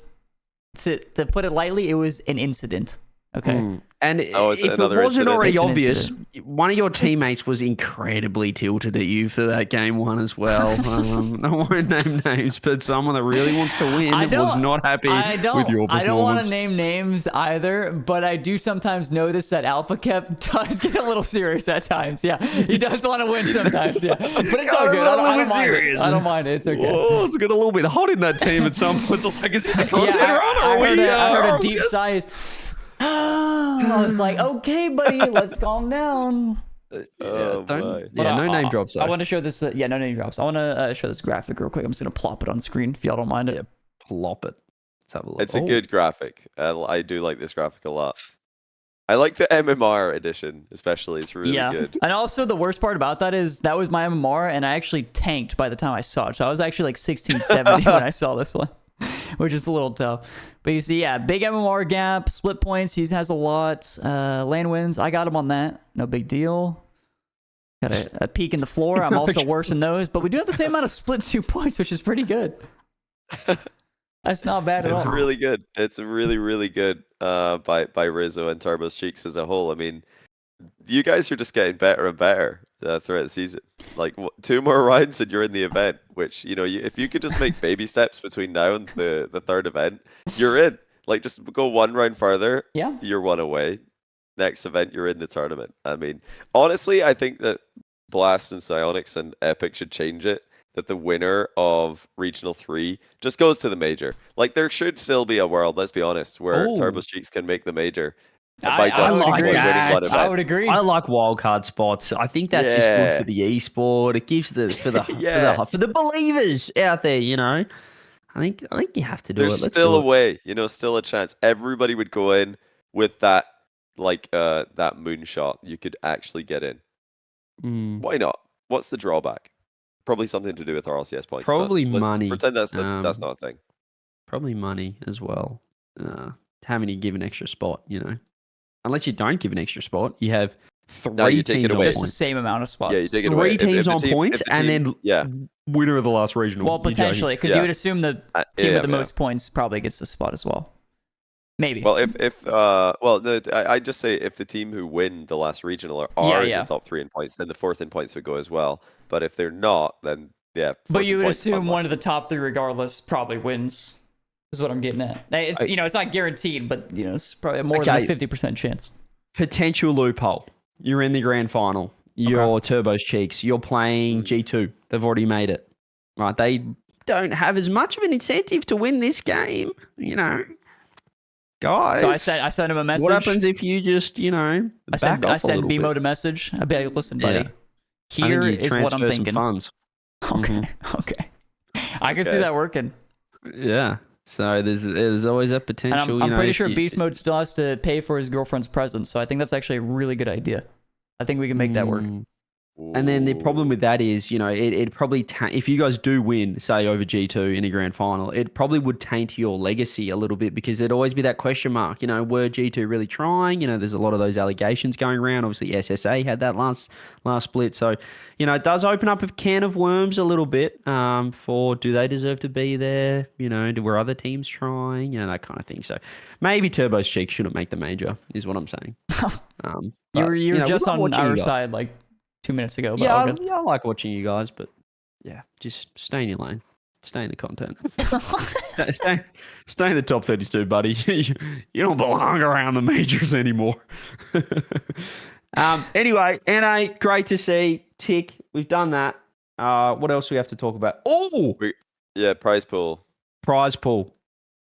to put it lightly, it was an incident. Okay. And if it wasn't already obvious, one of your teammates was incredibly tilted at you for that game 1 as well. I won't name names, but someone that really wants to win was not happy with your performance. I don't want to name names either, but I do sometimes notice that Alpha Kep does get a little serious at times. Yeah, he does want to win sometimes. Yeah, but it's all good. I don't mind it. It's okay. Whoa, it's getting a little bit hot in that team at some points. I was like, is this a content run? I heard a deep sigh. I was like, okay, buddy, let's calm down. No name drops. I want to show this. No name drops. I want to show this graphic real quick. I'm just gonna plop it on screen if y'all don't mind it. Yeah, plop it. Let's have a look. It's a good graphic. I do like this graphic a lot. I like the MMR edition, especially. It's really good. And also, the worst part about that is that was my MMR, and I actually tanked by the time I saw it. So I was actually like 1670 when I saw this one. Which is a little tough. But you see, big MMR gap, split points, he has a lot. Lane wins, I got him on that. No big deal. Got a peek in the floor. I'm also worse than those. But we do have the same amount of split 2 points, which is pretty good. That's not bad at all. It's really good. It's really, really good by Rizzo and Turbo's Cheeks as a whole. I mean, you guys are just getting better and better throughout the season. Like 2 more rounds and you're in the event. Which if you could just make baby steps between now and the third event, you're in. Like just go 1 round further. Yeah. You're 1 away. Next event, you're in the tournament. I mean, honestly, I think that Blast and Psyonix and Epic should change it. That the winner of Regional 3 just goes to the major. Like there should still be a world, let's be honest, where Turbo Cheeks can make the major. I would agree. I like wildcard spots. I think that's just good for the esport. It gives for the believers out there. I think you have to do There's it. There's still a way. Still a chance. Everybody would go in with that that moonshot. You could actually get in. Why not? What's the drawback? Probably something to do with RLCS points. Probably money. Pretend that's not a thing. Probably money as well. Having to give an extra spot, Unless you don't give an extra spot, you have 3 teams on just points. the same amount of spots. Yeah, you take it away. 3 teams on points, and then winner of the last regional. Well, potentially, because you would assume the team with the most points probably gets the spot as well. Maybe. Well, I just say if the team who win the last regional are in the top 3 in points, then the 4th in points would go as well. But if they're not, then But you would assume one of the top 3 regardless probably wins. Is what I'm getting at. It's it's not guaranteed, but it's probably more than a 50% chance. Potential loophole. You're in the grand final. You're Turbo's Cheeks. You're playing G2. They've already made it. Right? They don't have as much of an incentive to win this game. Guys. So I sent him a message. What happens if you just I sent BMO a message. I'd be like, listen, buddy. Here is what I'm thinking. Funds. Okay. Okay. I can see that working. Yeah. So there's always that potential. And I'm pretty sure Beast Mode still has to pay for his girlfriend's presents, so I think that's actually a really good idea. I think we can make that work. And then the problem with that is, it probably if you guys do win, say over G2 in a grand final, it probably would taint your legacy a little bit because there'd always be that question mark. Were G2 really trying? There's a lot of those allegations going around. Obviously, SSA had that last split, so it does open up a can of worms a little bit. For do they deserve to be there? Were other teams trying? That kind of thing. So maybe Turbo's Cheek shouldn't make the major, is what I'm saying. You're just on our side, like 2 minutes ago. But I like watching you guys, but just stay in your lane. Stay in the content. stay in the top 32, buddy. You don't belong around the majors anymore. Anyway, NA, great to see. Tick, we've done that. What else do we have to talk about? Prize pool.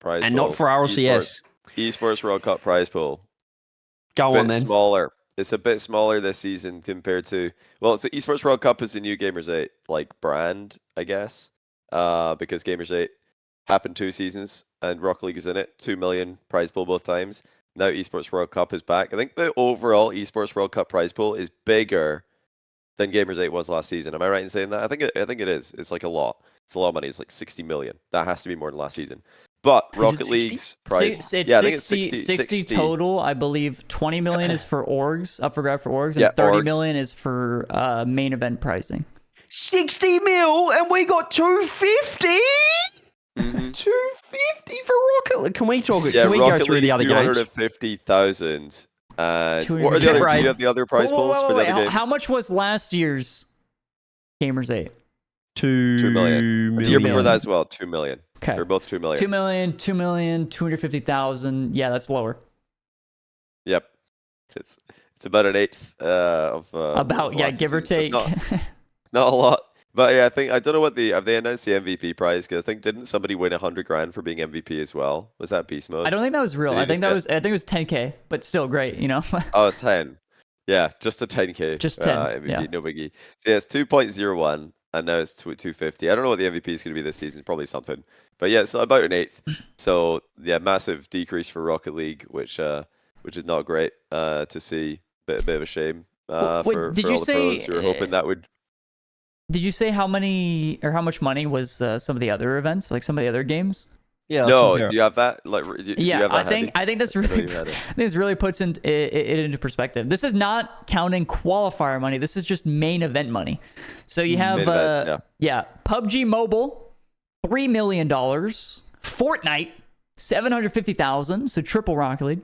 And not for RLCS. Esports World Cup prize pool. Go on then. Smaller. It's a bit smaller this season compared to it's the Esports World Cup is the new Gamers 8 brand, I guess. Because Gamers 8 happened 2 seasons and Rocket League is in it. 2 million prize pool both times. Now Esports World Cup is back. I think the overall Esports World Cup prize pool is bigger than Gamers 8 was last season. Am I right in saying that? I think it is. It's like a lot. It's a lot of money. It's like 60 million. That has to be more than last season. But Rocket League's prize, I think it's 60 total. I believe 20 million is for orgs, up for grab for orgs, and 30 million is for main event pricing. 60 mil, and we got 250. 250 for Rocket League. Can we talk? Yeah, can we Rocket go through the other games? 250,000. And what are the others? Do you have the other prize pools for the other games? How much was last year's Gamers 8? 2 million. The year before that as well, 2 million. Okay. They're both 2 million. 2 million, 250,000. Yeah, that's lower. Yep. It's about an eighth of give or take. So it's not a lot. But yeah, I don't know what have they announced the MVP prize? Because I think didn't somebody win 100 grand for being MVP as well? Was that Beast Mode? I don't think that was real. I think it was 10K, but still great, 10. Yeah, just a 10K. Just 10. MVP, yeah. No biggie. So yeah, it's 2.01 and now it's 250. I don't know what the MVP is going to be this season. Probably something. But yeah, so about an eighth. So yeah, massive decrease for Rocket League, which is not great to see. Bit of a shame for all the pros who were hoping that would. Did you say how much money was some of the other events, like some of the other games? Yeah. No, do you have that? I think this really puts it into perspective. This is not counting qualifier money. This is just main event money. So you have PUBG Mobile, $3 million, Fortnite, 750,000, so triple Rocket League,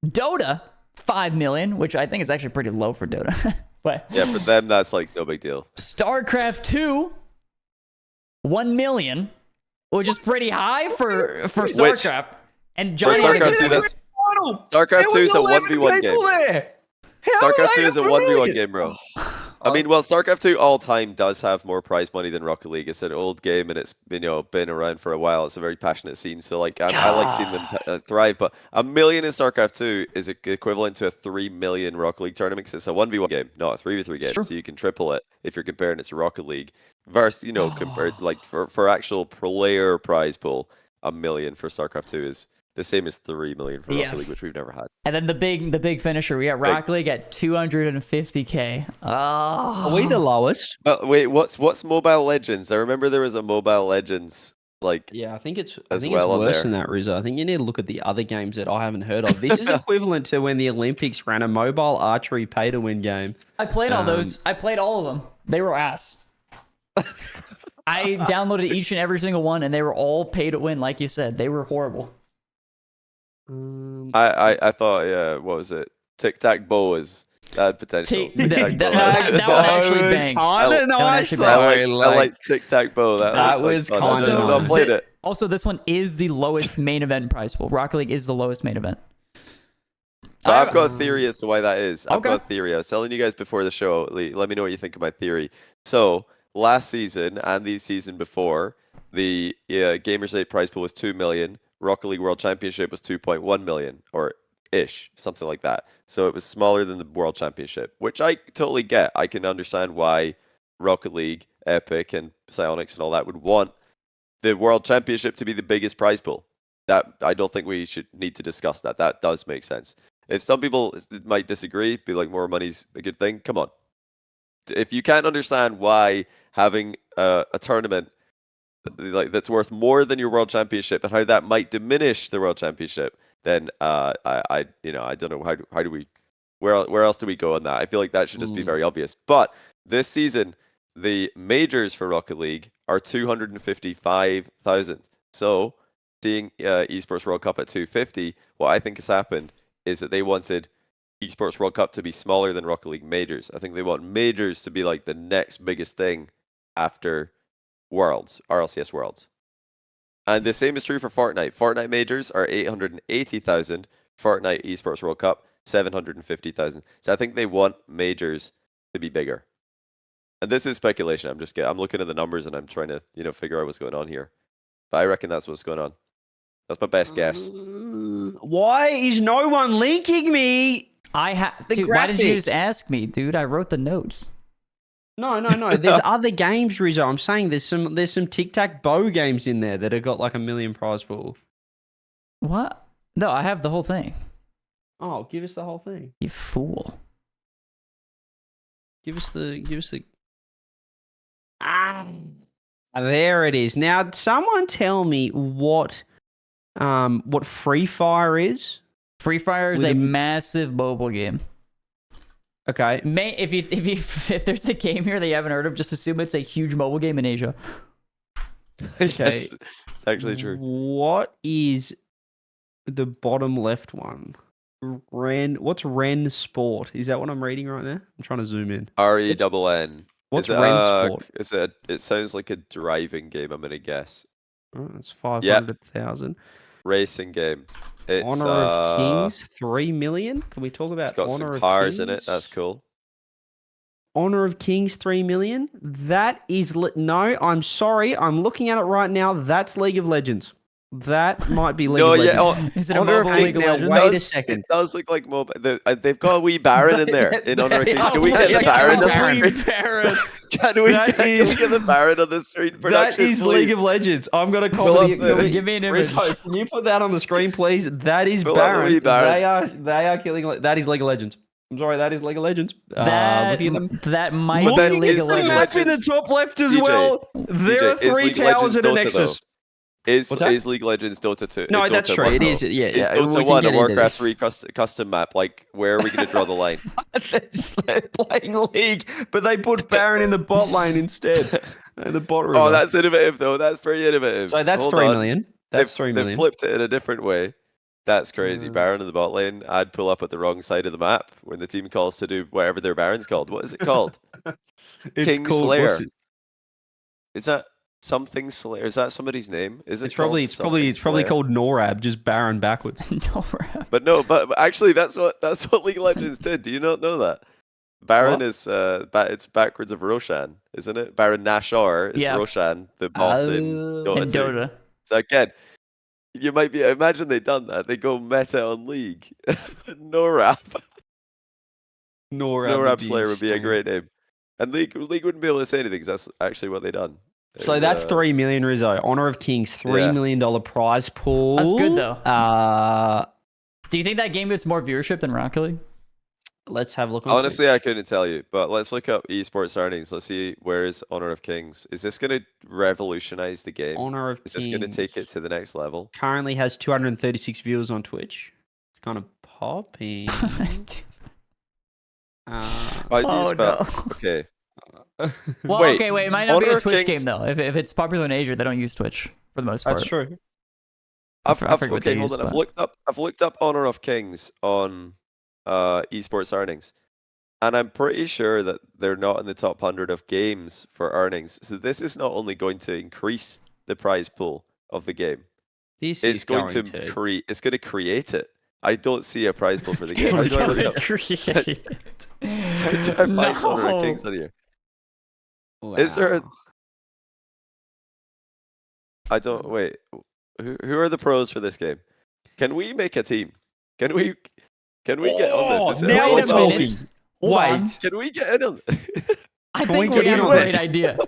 Dota, 5 million, which I think is actually pretty low for Dota. But yeah, for them that's like no big deal. StarCraft 2, 1 million, which is pretty high for StarCraft. And Johnny, StarCraft 2, that's StarCraft 2 is a 1v1 game. StarCraft 2 is a 1v1 game, bro. I mean, well, StarCraft 2 all time does have more prize money than Rocket League. It's an old game and it's been around for a while. It's a very passionate scene, so like I like seeing them thrive. But 1 million in StarCraft 2 is equivalent to a 3 million Rocket League tournament. Because it's a 1v1 game, not a 3v3 game. So you can triple it if you're comparing it to Rocket League. Versus, compared to like for actual player prize pool, 1 million for StarCraft 2 is the same as 3 million for Rocket League, which we've never had. And then the big finisher, we got Rocket League at 250K. Oh. Are we the lowest? Wait, what's Mobile Legends? I remember there was a Mobile Legends I think it's well worse than that, Rizzo. I think you need to look at the other games that I haven't heard of. This is equivalent to when the Olympics ran a mobile archery pay-to-win game. I played all those. I played all of them. They were ass. I downloaded each and every single one, and they were all pay to win, like you said. They were horrible. I thought, what was it? Tic-tac-bow is that potential. That one actually banged. I like tic-tac-bow. That was kind of nice. I played it. Also, this one is the lowest main event prize pool. Rocket League is the lowest main event. But I've got a theory as to why that is. I've got a theory. I was telling you guys before the show. Let me know what you think of my theory. So, last season and the season before, the Gamers 8 prize pool was 2 million. Rocket League World Championship was 2.1 million, or ish, something like that. So it was smaller than the World Championship, which I totally get. I can understand why Rocket League, Epic, and Psyonix and all that would want the World Championship to be the biggest prize pool. That I don't think we should need to discuss that. That does make sense. If some people might disagree, be like more money's a good thing, come on. If you can't understand why having a tournament that's worth more than your World Championship and how that might diminish the World Championship, then I don't know how do we where else do we go on that? I feel like that should just be very obvious. But this season, the majors for Rocket League are 255,000. So seeing Esports World Cup at 250, what I think has happened is that they wanted Esports World Cup to be smaller than Rocket League majors. I think they want majors to be like the next biggest thing after Worlds, RLCS Worlds. And the same is true for Fortnite. Fortnite majors are 880,000. Fortnite Esports World Cup, 750,000. So I think they want majors to be bigger. And this is speculation. I'm looking at the numbers and I'm trying to, figure out what's going on here. But I reckon that's what's going on. That's my best guess. Why is no one linking me? Why did you just ask me, dude? I wrote the notes. No. There's other games, Rizzo. I'm saying there's some tic-tac-bow games in there that have got like 1 million prize pool. What? No, I have the whole thing. Oh, give us the whole thing. You fool. Give us the. There it is. Now, someone tell me what Free Fire is. Free Fire is a massive mobile game. Okay. If there's a game here that you haven't heard of, just assume it's a huge mobile game in Asia. Okay. It's actually true. What is the bottom left one? What's Ren Sport? Is that what I'm reading right now? I'm trying to zoom in. RENN. What's Ren Sport? It sounds like a driving game, I'm going to guess. Oh, it's 500,000. Yep. Racing game. It's, Honor of Kings, 3 million. Can we talk about it's got Honor some of cars Kings? in it. That's cool. Honor of Kings, 3 million. That is no. I'm sorry. I'm looking at it right now. That's League of Legends. That might be League of Legends. Is it a mobile League of Legends? Wait a second. It does look like mobile. They've got a wee Baron in there in Honor of Kings. Can we get the Baron on the screen? Can we get the Baron on the screen? That is League of Legends. I'm going to call it. Give me an image. Can you put that on the screen, please? That is Baron. They are killing. That is League of Legends. I'm sorry, that is League of Legends. That might be League of Legends. Map in the top left as well. There are 3 towers in a Nexus. Is League of Legends Dota 2? No, Dota that's true. It is. Yeah, Is Dota 1 a Warcraft 3 custom map? Like, where are we going to draw the line? They're playing League, but they put Baron in the bot lane instead. The bot room. Oh, that's innovative, though. That's pretty innovative. So that's 3 million. That's 3 million. They've flipped it in a different way. That's crazy. Baron in the bot lane. I'd pull up at the wrong side of the map when the team calls to do whatever their Baron's called. What is it called? It's King called. Slayer. What's it? Is that something Slayer? Is that somebody's name? Is it It's probably Slayer? called Norab, just Baron backwards. Norab. But no, but actually that's what League of Legends did. Do you not know that? Baron is it's backwards of Roshan, isn't it? Baron Nashor is Roshan, the boss in Dota 2. Dota. So again, you might be imagine they've done that. They go meta on League. Norab. Norab Slayer would be a great name. And League wouldn't be able to say anything because that's actually what they done. So that's 3 million, Rizzo. Honor of Kings, $3 million prize pool. That's good though. Do you think that game gets more viewership than Rocket League? Let's have a look. Honestly, I couldn't tell you, but let's look up esports earnings. Let's see where is Honor of Kings. Is this going to revolutionize the game? Honor of Is Kings. this going to take it to the next level? Currently has 236 viewers on Twitch. It's kind of popping. Why do you spell? No. Okay. Well, wait, okay, wait. It might not be Honor a of Twitch Kings... game though. If it's popular in Asia, they don't use Twitch for the most part. That's true. Okay, hold on. I've looked up Honor of Kings on esports earnings, and I'm pretty sure that they're not in the top 100 of games for earnings. So this is not only going to increase the prize pool of the game, it's going to create. It's going to create it. I don't see a prize pool for the game. How do I look up? How do I find Honor of Kings on here? Wow. Is there a... I don't... Wait. Who are the pros for this game? Can we make a team? Can we get on this? Now we're talking. Wait. Can we get in on this? I think we have a great idea.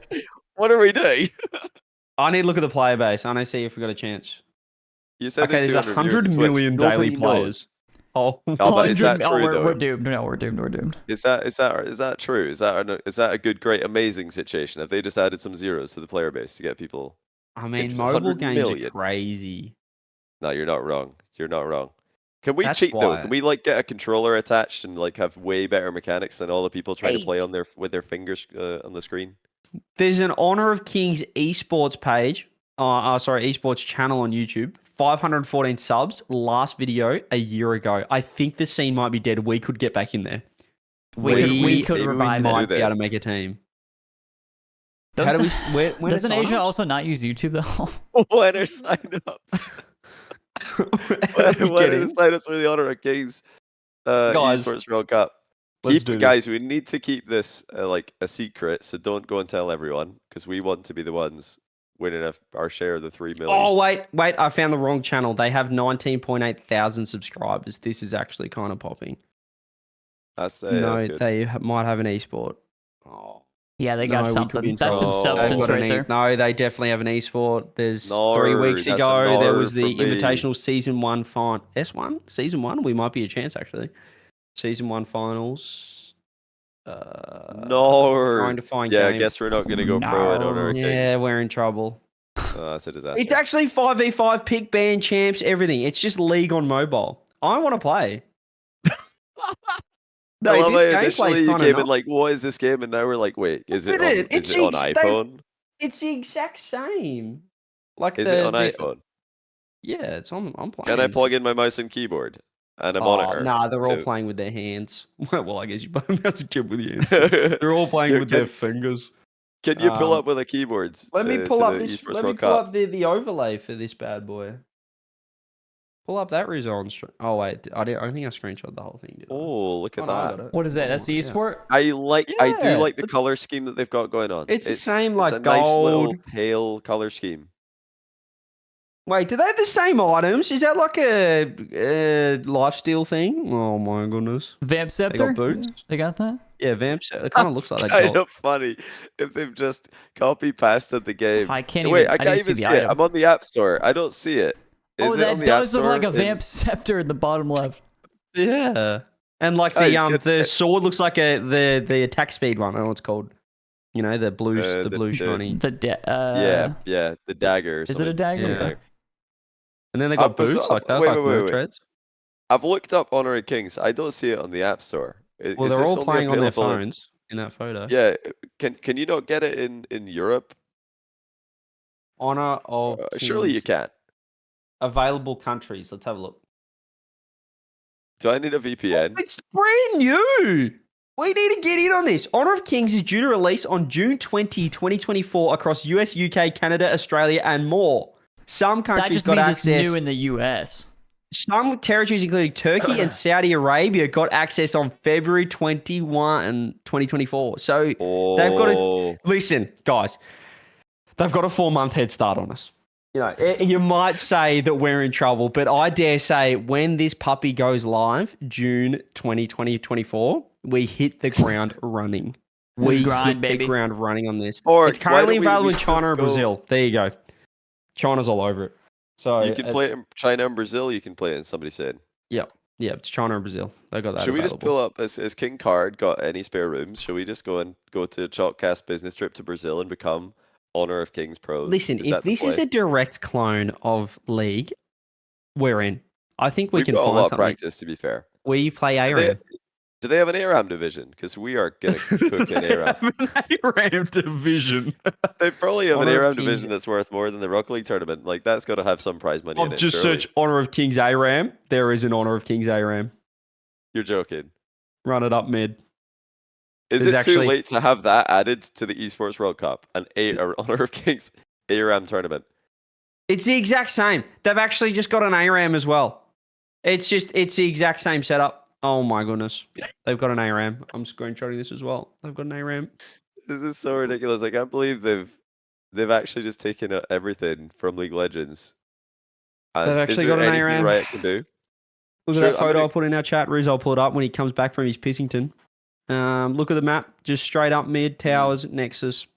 What are we doing? I need to look at the player base. I need to see if we got a chance. You said there's 100 million daily players. Oh, but is that true though? We're doomed. No, we're doomed. We're doomed. Is that true? Is that a good, great, amazing situation? Have they just added some zeros to the player base to get people? I mean, mobile games are crazy. No, you're not wrong. You're not wrong. Can we cheat though? Can we like get a controller attached and like have way better mechanics than all the people trying to play on with their fingers on the screen? There's an Honor of Kings esports page. Esports channel on YouTube. 514 subs. Last video a year ago. I think the scene might be dead. We could get back in there. We could revive it. Might be able to make a team. How do we? Doesn't Asia also not use YouTube though? When are sign-ups? When are the sign-ups for the Honor of Kings esports World Cup? Guys, we need to keep this like a secret, so don't go and tell everyone because we want to be the ones winning our share of the 3 million. Oh, wait. I found the wrong channel. They have 19.8 thousand subscribers. This is actually kind of popping. That's they might have an esport. Oh. Yeah, they got something. That's some substance right there. No, they definitely have an esport. There's 3 weeks ago, there was the Invitational Season 1 final. S1? Season 1? We might be a chance, actually. Season 1 finals. Trying to find I guess we're not going to go pro at Honor of Kings. Yeah, we're in trouble. That's a disaster. It's actually 5v5, pick, ban, champs, everything. It's just League on mobile. I want to play. No, initially you came in like, what is this game? And now we're like, wait, is it on iPhone? It's the exact same. Like, is it on iPhone? Yeah, it's on. I'm playing. Can I plug in my mouse and keyboard and a monitor? Nah, they're all playing with their hands. Well, I guess you play mouse and keyboard with your hands. They're all playing with their fingers. Can you pull up with a keyboard? Let me pull up the overlay for this bad boy. Pull up that Rizzo on stream. Oh wait, I don't think I screenshot the whole thing. Did I? Oh, look at that! What is that? That's the esport. I do like the color scheme that they've got going on. It's the same, like it's a gold. Nice little pale color scheme. Wait, do they have the same items? Is that like a lifesteal thing? Oh my goodness! Vamp Scepter. They got boots. They got that. Yeah, Vamp Scepter. It kind of looks like that. Kind of funny if they've just copy pasted the game. I can't even see it. I'm on the App Store. I don't see it. That does look like a Vamp Scepter in the bottom left. Yeah, and like the sword looks like the attack speed one. I don't know what it's called. You know, the blue shiny. The dagger. Is it a dagger? Yeah. And then they got boots like that. Wait. I've looked up Honor of Kings. I don't see it on the App Store. Well, they're all playing on their phones in that photo. Yeah, can you not get it in Europe? Honor of Kings. Surely you can. Available countries. Let's have a look. Do I need a VPN? It's brand new. We need to get in on this. Honor of Kings is due to release on June 20, 2024 across US, UK, Canada, Australia, and more. Some countries That just got means access. it's new in the US. Some territories, including Turkey and Saudi Arabia, got access on February 21, 2024. So they've got to listen, guys. They've got a 4-month head start on us. You know, you might say that we're in trouble, but I dare say when this puppy goes live, June 2024, we hit the ground running. We grind, hit baby. the ground running on this. Or it's currently available in just China and go- Brazil. There you go. China's all over it. So You can play it in China and Brazil. You can play it in somebody said. Yeah, it's China and Brazil. They got that. Should we just available. pull up as King Card got any spare rooms? Should we just go to Chalkcast business trip to Brazil and become Honor of Kings pros? Listen, Is if that the this is play? a direct clone of League, we're in. I think we We've can got a find lot of something. practice, to be fair. We play ARAM. Do they have an ARAM division? Because we are gonna cook an ARAM. ARAM division. They probably have an Honor of ARAM Kings. division that's worth more than the Rocket League tournament. Like that's got to have some prize money in I've it. just surely. searched Honor of Kings ARAM. There is an Honor of Kings ARAM. You're joking. Run it up mid. Is There's it actually- too late to have that added to the Esports World Cup and Honor of Kings ARAM tournament? It's the exact same. They've actually just got an ARAM as well. It's the exact same setup. Oh my goodness. They've got an ARAM. I'm screenshotting this as well. They've got an ARAM. This is so ridiculous. I can't believe they've actually just taken everything from League of Legends. And They've actually is there got an anything ARAM. Riot can do? Look at Sure, that I'm photo gonna- I put in our chat. Riz, I'll pull it up when he comes back from his Pissington. Look at the map. Just straight up mid, towers, Nexus,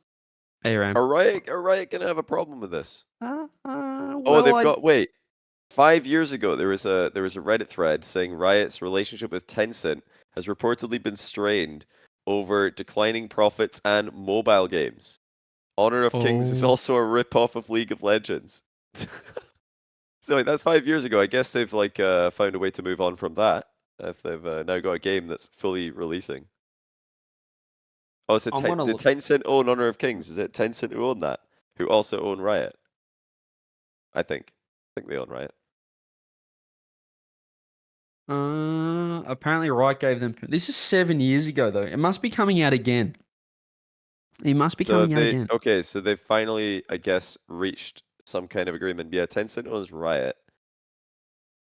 ARAM. Are Riot gonna have a problem with this? Well, They've got wait. 5 years ago, there was a Reddit thread saying Riot's relationship with Tencent has reportedly been strained over declining profits and mobile games. Honor of Kings is Oh. also a rip-off of League of Legends. So that's 5 years ago. I guess they've found a way to move on from that. If they've now got a game that's fully releasing. Oh, so I'm gonna did look- Tencent own Honor of Kings? Is it Tencent who own that? Who also own Riot? I think they own Riot. Apparently Riot gave them. This is 7 years ago though. It must be coming out again. It must be coming out again. Okay, so they've finally, I guess, reached some kind of agreement. Yeah, Tencent owns Riot.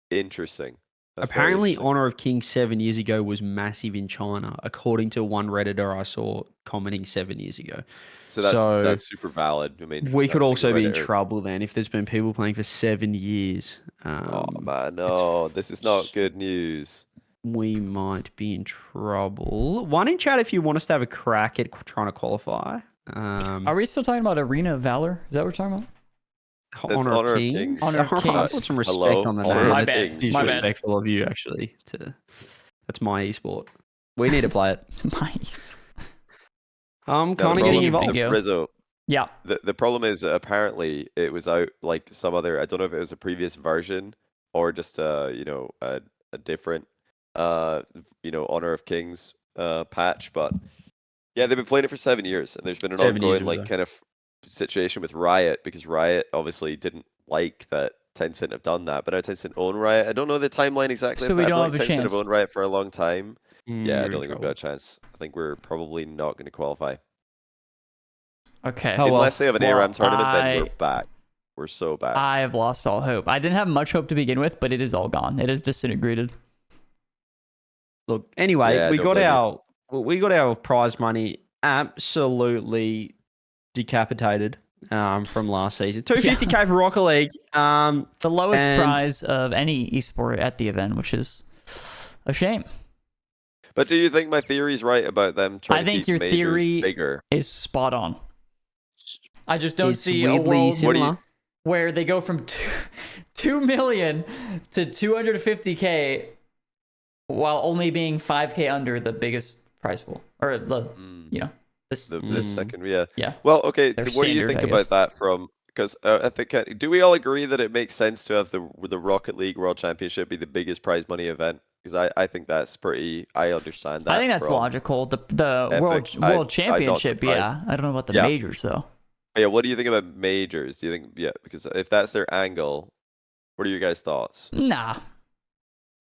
Interesting. That's very Apparently, interesting. Honor of Kings 7 years ago was massive in China, according to one Redditor I saw commenting 7 years ago. So so that's super valid. I mean, We could that's also be in Redditor. trouble then if there's been people playing for 7 years. Oh man, no, this is not good news. We might be in trouble. One in chat if you want us to have a crack at trying to qualify. Are we still talking about Arena of Valor? Is that what we're talking about? That's Honor of Kings. Honor of Alright, Kings. Put some respect Hello? on the Honor name. of My That's bad. My bad. disrespectful of you, actually. That's my esport. We need to play it. It's nice. I'm No, kind the of getting problem- involved. you. Rizzo, Yeah. the problem is that apparently it was out like some other. I don't know if it was a previous version or just a different Honor of Kings patch, but yeah, they've been playing it for 7 years, and there's been an 7 years ongoing ago. kind of situation with Riot because Riot obviously didn't like that Tencent have done that, but now Tencent own Riot. I don't know the timeline exactly. So we I feel don't like have a Tencent chance. have owned Riot for a long time. Yeah, I We're don't in think we've trouble. got a chance. I think we're probably not going to qualify. Okay. Oh, well. Unless they have an Well, ARAM tournament, then I- we're back. We're so back. I have lost all hope. I didn't have much hope to begin with, but it is all gone. It is disintegrated. Look, anyway, Yeah, we don't got blame you. our prize money absolutely decapitated from last season. 250k for Rocket League. It's the lowest And- prize of any esport at the event, which is a shame. But do you think my theory's right about them trying I to think keep your majors theory bigger? is spot on. I just don't It's see a weirdly world similar. where they go from 2 million to 250k while only being 5k under the biggest prize pool or the this This second, yeah. yeah. Well, okay. Their What do you standard, think I guess. about that? Because I think do we all agree that it makes sense to have the Rocket League World Championship be the biggest prize money event? Because I think that's pretty. I understand that. I think that's from- logical. The Epic. world I'm not championship, surprised. yeah. I don't know about the Yeah. majors though. Yeah. What do you think about majors? Do you think because if that's their angle, what are your guys' thoughts? Nah.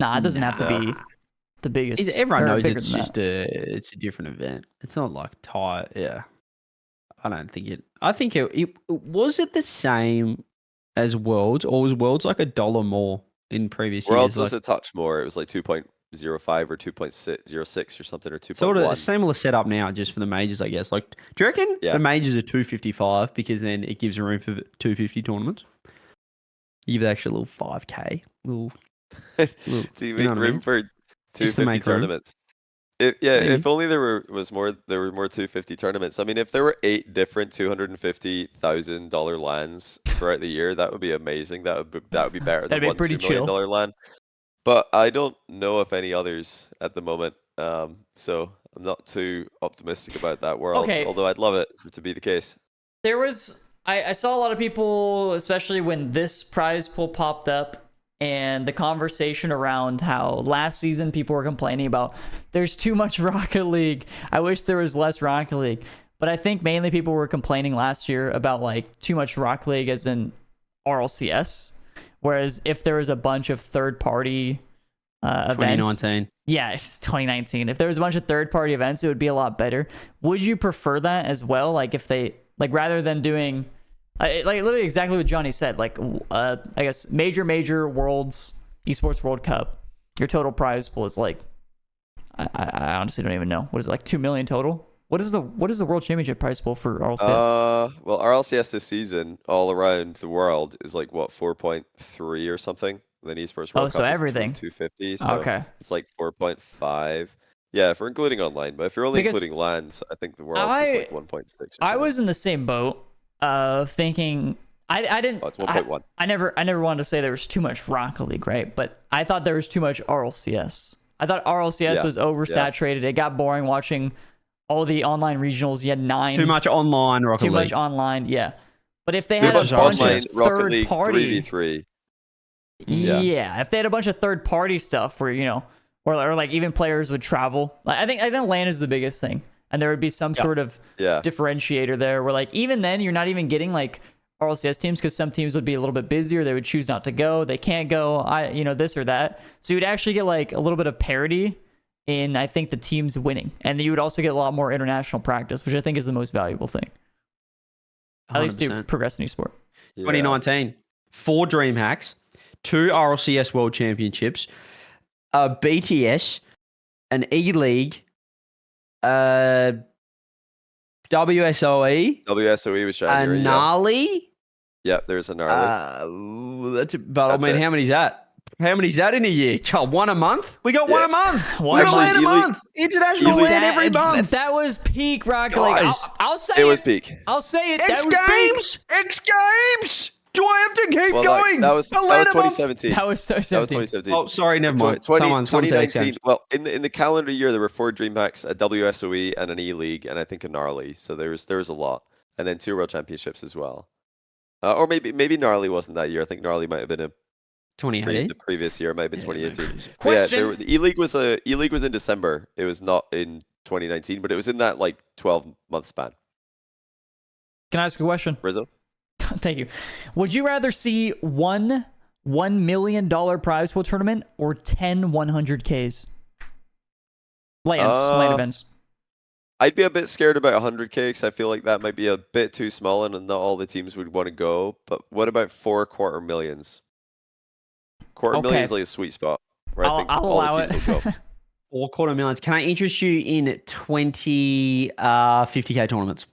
Nah, it doesn't have to be the biggest. Everyone knows bigger it's than just that. it's a different event. It's not like tie. Yeah, I don't think it. I think it was it the same as Worlds, or was Worlds like $1 more in previous Worlds years? was a touch more. It was like 2.05 or 2.06 or something, or 2.1. Sort of a similar setup now, just for the majors, I guess. Like, do you reckon the majors are 255 because then it gives room for 250 tournaments? You give the extra little 5K, little to make room for 250 tournaments. If only there were more 250 tournaments. I mean, if there were 8 different $250,000 lands throughout the year, that would be amazing. That would be better than one $2 million land. But I don't know of any others at the moment. So I'm not too optimistic about that world. Okay. Although I'd love it to be the case. I saw a lot of people, especially when this prize pool popped up, and the conversation around how last season people were complaining about there's too much Rocket League. I wish there was less Rocket League. But I think mainly people were complaining last year about like too much Rocket League as in RLCS. Whereas if there was a bunch of third-party events... 2019. Yeah, it's 2019. If there was a bunch of third-party events, it would be a lot better. Would you prefer that as well? Like if they... Like rather than doing... like literally exactly what Johnny said. Like, I guess major worlds, esports World Cup, your total prize pool is like, I honestly don't even know. What is it, like 2 million total? What is the World Championship prize pool for RLCS? Well, RLCS this season all around the world is like what 4.3 or something. And then esports World Cup is everything 250. So okay, it's like 4.5. Yeah, if we're including online, but if you're only including lands, I think the world is like 1.6. I was in the same boat, thinking I didn't. Oh, it's 1.1. I never wanted to say there was too much Rocket League, right? But I thought there was too much RLCS. I thought RLCS was oversaturated. It got boring watching all the online regionals. You had 9. Too much online Rocket League. Too much online, yeah. But if they too had much a bunch online of Rocket third League party, 3v3. Yeah, if they had a bunch of third party stuff where or like even players would travel. Like I think LAN is the biggest thing, and there would be some sort of differentiator there where like even then you're not even getting like RLCS teams because some teams would be a little bit busier. They would choose not to go. They can't go. This or that. So you'd actually get like a little bit of parity in I think the teams winning, and you would also get a lot more international practice, which I think is the most valuable thing. At 100%. Least to progress in esport. 2019, 4 Dream Hacks, 2 RLCS World Championships, a BTS, an E-League, WSOE. WSOE was January. A Gnarly. Yeah, there's a Gnarly. But I mean, how many's that? How many's that in a year? One a month? We got one a month. We got LAN a month. International LAN every month. That was peak Rocket League. I'll say it was peak. I'll say it. X Games. Do I have to keep going? That was 2017. That was 2017. Oh, sorry, never mind. Someone said 2019. Well, in the calendar year, there were 4 DreamHacks, a WSOE, and an E-League, and I think a Gnarly. So there was a lot, and then 2 World Championships as well. Or maybe Gnarly wasn't that year. I think Gnarly might have been 2018. The previous year, it might have been 2018. Question. The E-League was in December. It was not in 2019, but it was in that like 12-month span. Can I ask a question? Rizzo? Thank you. Would you rather see $1 million prize pool tournament or 10 100Ks? LAN events. I'd be a bit scared about 100K because I feel like that might be a bit too small and not all the teams would want to go. But what about 4 quarter millions? Quarter million is like a sweet spot where I think all the teams will go. 4 quarter millions. Can I interest you in 20 50K tournaments?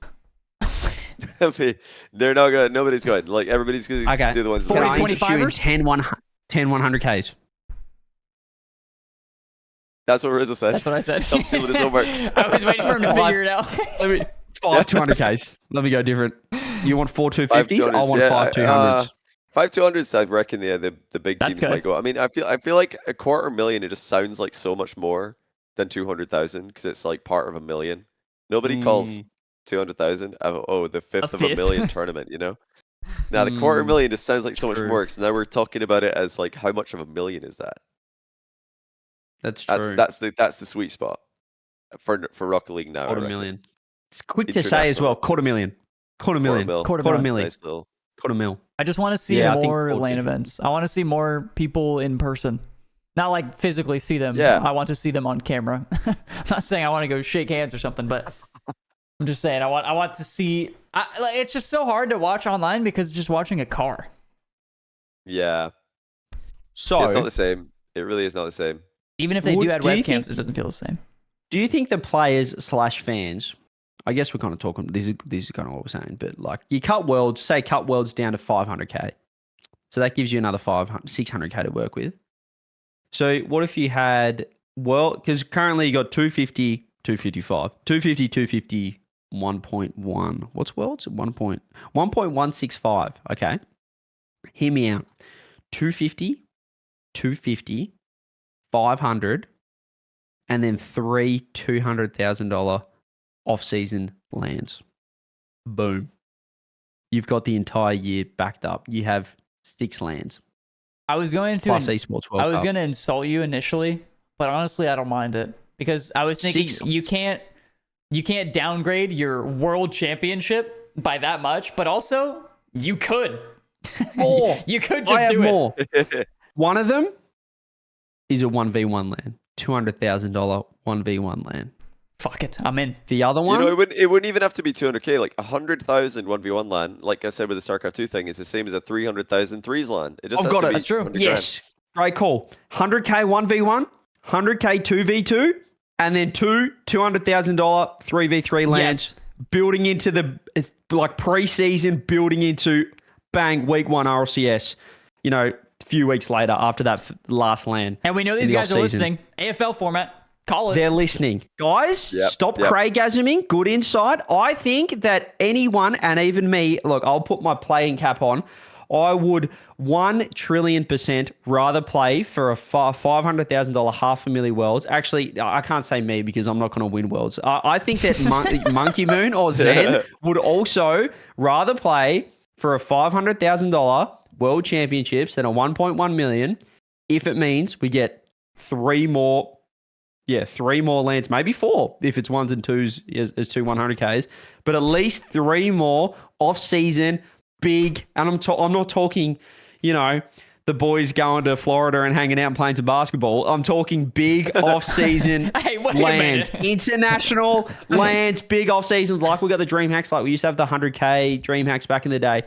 They're not good. Nobody's going. Like everybody's going to do the ones. 40 25ers? 10 100Ks. That's what Rizzo said. That's what I said. Stop stealing his homework. I was waiting for him to figure it out. 5 200Ks. Let me go different. You want 4 250s? I want 5 200s. 5 200s. I reckon the big teams might go. I mean, I feel like a quarter million. It just sounds like so much more than 200,000 because it's like part of a million. Nobody calls 200,000. The fifth of a million tournament. Now the quarter million just sounds like so much more. So now we're talking about it as like how much of a million is that? That's true. That's the sweet spot for Rocket League now. Quarter million. It's quick to say as well. Quarter million. Quarter million. Nice little. Quarter mil. I just want to see more LAN events. I want to see more people in person. Not like physically see them. Yeah. I want to see them on camera. I'm not saying I want to go shake hands or something, but I'm just saying I want to see. It's just so hard to watch online because it's just watching a car. Yeah. So it's not the same. It really is not the same. Even if they do add webcams, it doesn't feel the same. Do you think the players / fans? I guess we're kind of talking. This is kind of what we're saying, but like you cut worlds down to 500k, so that gives you another 600k to work with. So what if you had because currently you got 250, 255, 250, 250, 1.1. What's worlds? 1.165. Okay, hear me out. 250, 250, 500, and then 3 $200,000 off-season lands. Boom. You've got the entire year backed up. You have 6 lands. I was going to plus esports World I was Cup. going to insult you initially, but honestly, I don't mind it because I was thinking you can't downgrade your world championship by that much, but also you could. More. You could just do more. it. One of them is a 1v1 land. $200,000 1v1 land. Fuck it, I'm in. The other one, You know, it wouldn't even have to be 200k. Like 100,000 1v1 land, like I said with the StarCraft 2 thing, is the same as a 300,000 threes land. It just I've has got to it. be That's true. 100 yes, great call. 100k 1v1, 100k 2v2, and then two $200,000 3v3 lands. Yes. Building into the like pre-season, building into bang week 1 RLCS. You know, a few weeks later after that last land. And we know these guys are listening. AFL format. Call it. They're listening. Guys, stop yep. Craigasming. Good insight. I think that anyone, and even me, look, I'll put my playing cap on. I would 1,000,000,000% rather play for a $500,000 $500,000 worlds. Actually, I can't say me because I'm not going to win worlds. I think that Monkey Moon or Zen would also rather play for a $500,000 world championships than a 1.1 million if it means we get 3 more lands, maybe 4 if it's 1s and 2s as 2 100Ks, but at least 3 more off-season big, and I'm not talking, you know, the boys going to Florida and hanging out and playing some basketball. I'm talking big off-season lands, international lands, big off-seasons like we got the DreamHacks, like we used to have the 100K DreamHacks back in the day.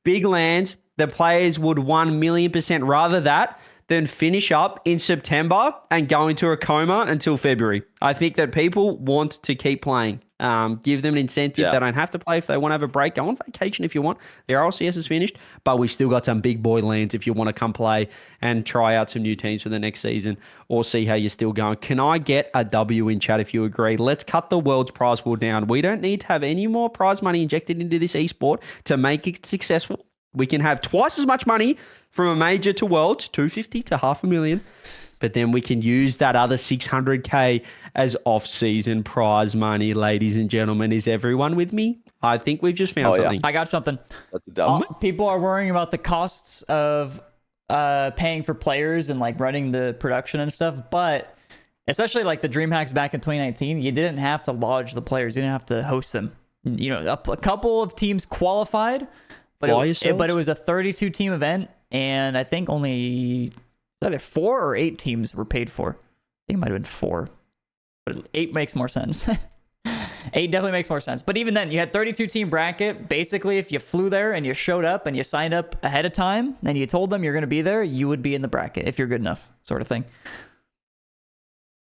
Big lands, the players would 1,000,000% rather that than finish up in September and go into a coma until February. I think that people want to keep playing. Give them an incentive. They don't have to play if they want to have a break. Go on vacation if you want. The RLCS is finished, but we still got some big boy lands if you want to come play and try out some new teams for the next season or see how you're still going. Can I get a W in chat if you agree? Let's cut the world's prize pool down. We don't need to have any more prize money injected into this esport to make it successful. We can have twice as much money from a major to worlds, 250 to 500,000, but then we can use that other 600K as off-season prize money, ladies and gentlemen. Is everyone with me? I think we've just found something. I got something. That's dumb. People are worrying about the costs of paying for players and like running the production and stuff, but especially like the DreamHacks back in 2019, you didn't have to lodge the players. You didn't have to host them. You know, a couple of teams qualified, but it was a 32-team event, and I think only either 4 or 8 teams were paid for. I think it might have been 4, but 8 makes more sense. 8 definitely makes more sense. But even then, you had 32-team bracket. Basically, if you flew there and you showed up and you signed up ahead of time and you told them you're going to be there, you would be in the bracket if you're good enough, sort of thing.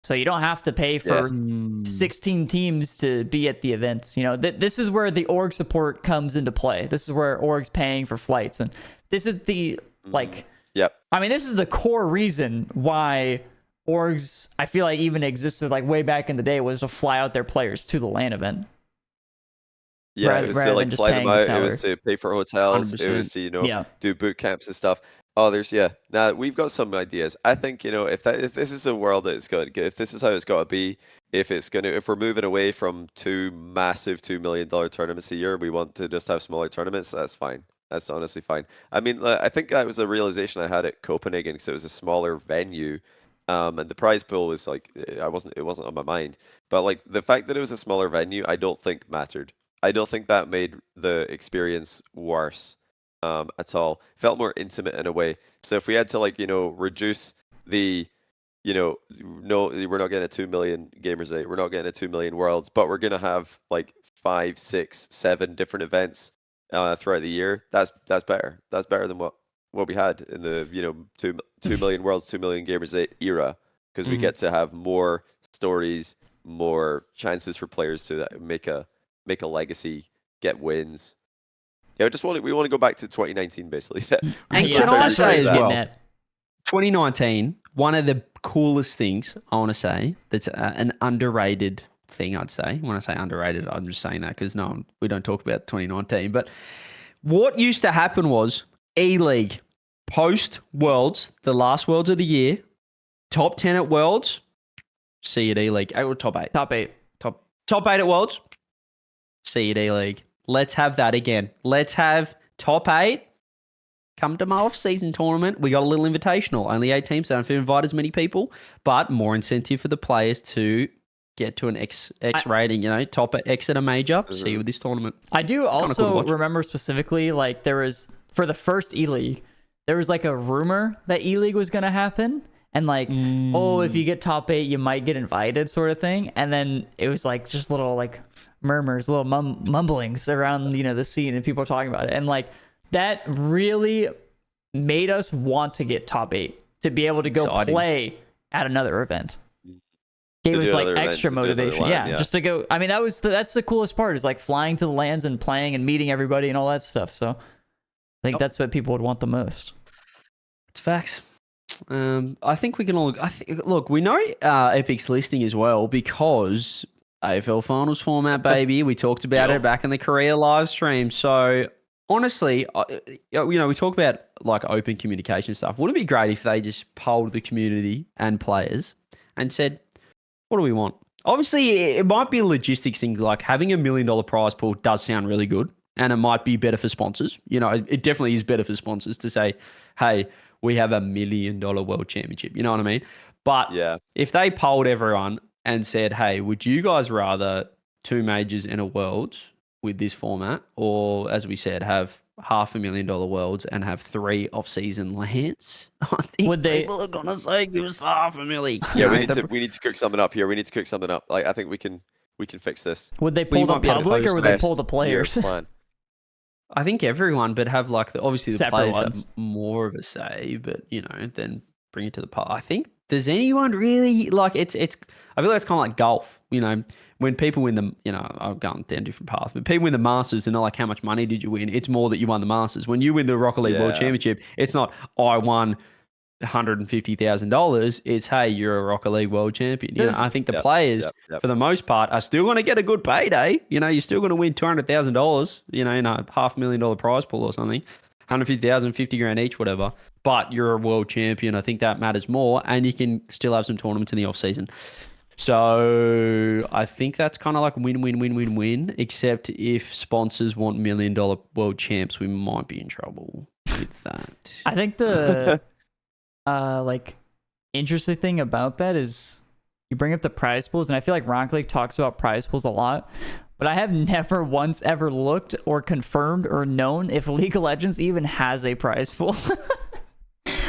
So you don't have to pay for 16 teams to be at the events. You know, this is where the org support comes into play. This is where org's paying for flights, and this is the I mean, this is the core reason why orgs, I feel like, even existed like way back in the day, was to fly out their players to the LAN event. Yeah, it was to like fly them out. It was to pay for hotels. 100%. It was to do boot camps and stuff. Oh, now we've got some ideas. I think, if this is a world that it's got, if this is how it's got to be, if we're moving away from 2 massive $2 million tournaments a year, we want to just have smaller tournaments. That's fine. That's honestly fine. I mean, I think that was a realization I had at Copenhagen because it was a smaller venue, and the prize pool was like it wasn't on my mind. But like the fact that it was a smaller venue, I don't think mattered. I don't think that made the experience worse. At all. Felt more intimate in a way. So if we had to reduce the, no, we're not getting a 2 million gamers night. We're not getting a 2 million worlds, but we're gonna have like 5, 6, 7 different events throughout the year. That's better. That's better than what we had in the 2 million worlds, 2 million gamers night era, because we get to have more stories, more chances for players to make a legacy, get wins. Yeah, we want to go back to 2019 basically. And can I say as well, 2019, one of the coolest things I want to say that's an underrated thing, I'd say. When I say underrated, I'm just saying that because we don't talk about 2019. But what used to happen was E-League, post-Worlds, the last Worlds of the year, top 10 at Worlds, see at E-League. Or top 8. Top 8. Top 8 at Worlds, see at E-League. Let's have that again. Let's have top 8. Come to my off-season tournament. We got a little invitational. Only 8 teams. Don't have to invite as many people, but more incentive for the players to get to an X rating. Top at X at a major. See you with this tournament. I do also remember specifically, like there was for the first E-League, there was like a rumor that E-League was going to happen, and like, if you get top 8, you might get invited, sort of thing. And then it was like just little like murmurs, little mumblings around the scene, and people are talking about it, and like. That really made us want to get top 8 to be able to go play at another event. Gave us like extra motivation. Yeah, just to go. I mean, that's the coolest part is like flying to the lands and playing and meeting everybody and all that stuff. So I think that's what people would want the most. It's facts. I think we can all look. We know Epic's listing as well because AFL Finals format, baby. We talked about it back in the Korea live stream. So. Honestly, we talk about like open communication stuff. Wouldn't it be great if they just polled the community and players and said, what do we want? Obviously, it might be a logistics thing, like having $1 million prize pool does sound really good, and it might be better for sponsors. It definitely is better for sponsors to say, hey, we have $1 million world championship. You know what I mean? But if they polled everyone and said, hey, would you guys rather 2 majors and a worlds with this format, or as we said, have $500,000 worlds and have 3 off-season lands? I think people are gonna say give us $500,000. Yeah, we need to cook something up here. We need to cook something up. Like I think we can fix this. Would they pull the public or would they pull the players? I think everyone, but have like obviously the separate players have more of a say, but then bring it to the part. I think does anyone really like it's? I feel like it's kind of like golf. When people win the, I'm going down different paths, but people win the Masters and they're like, how much money did you win? It's more that you won the Masters. When you win the Rocket League World Championship, it's not, I won $150,000. It's, hey, you're a Rocket League World Champion. I think the players, for the most part, are still going to get a good payday. You're still going to win $200,000, in a $500,000 prize pool or something. 150,000, 50 grand each, whatever. But you're a world champion. I think that matters more, and you can still have some tournaments in the off season. So I think that's kind of like win, except if sponsors want $1 million world champs, we might be in trouble with that. I think the interesting thing about that is you bring up the prize pools, and I feel like Rocket League talks about prize pools a lot, but I have never once ever looked or confirmed or known if League of Legends even has a prize pool.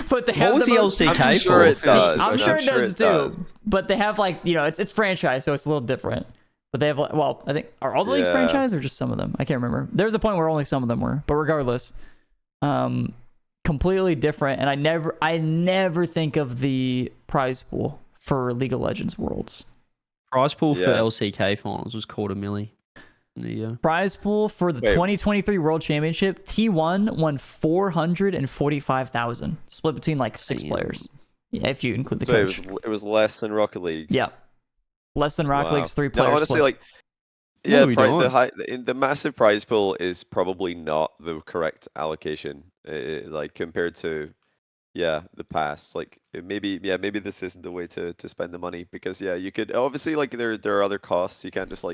But they have the LCK I'm sure it does. I'm sure it does too. But they have it's franchise, so it's a little different. But they have I think are all the leagues franchise or just some of them? I can't remember. There's a point where only some of them were, but regardless, completely different. And I never think of the prize pool for League of Legends Worlds. Prize pool for LCK finals was called $1 million. Prize pool for the 2023 World Championship, T1 won 445,000, split between like 6 players. Yeah, if you include the coach. It was less than Rocket League's. Yeah, less than Rocket League's 3 players. No, honestly, split. The massive prize pool is probably not the correct allocation, compared to the past. Maybe this isn't the way to spend the money, because you could obviously there are other costs. You can't just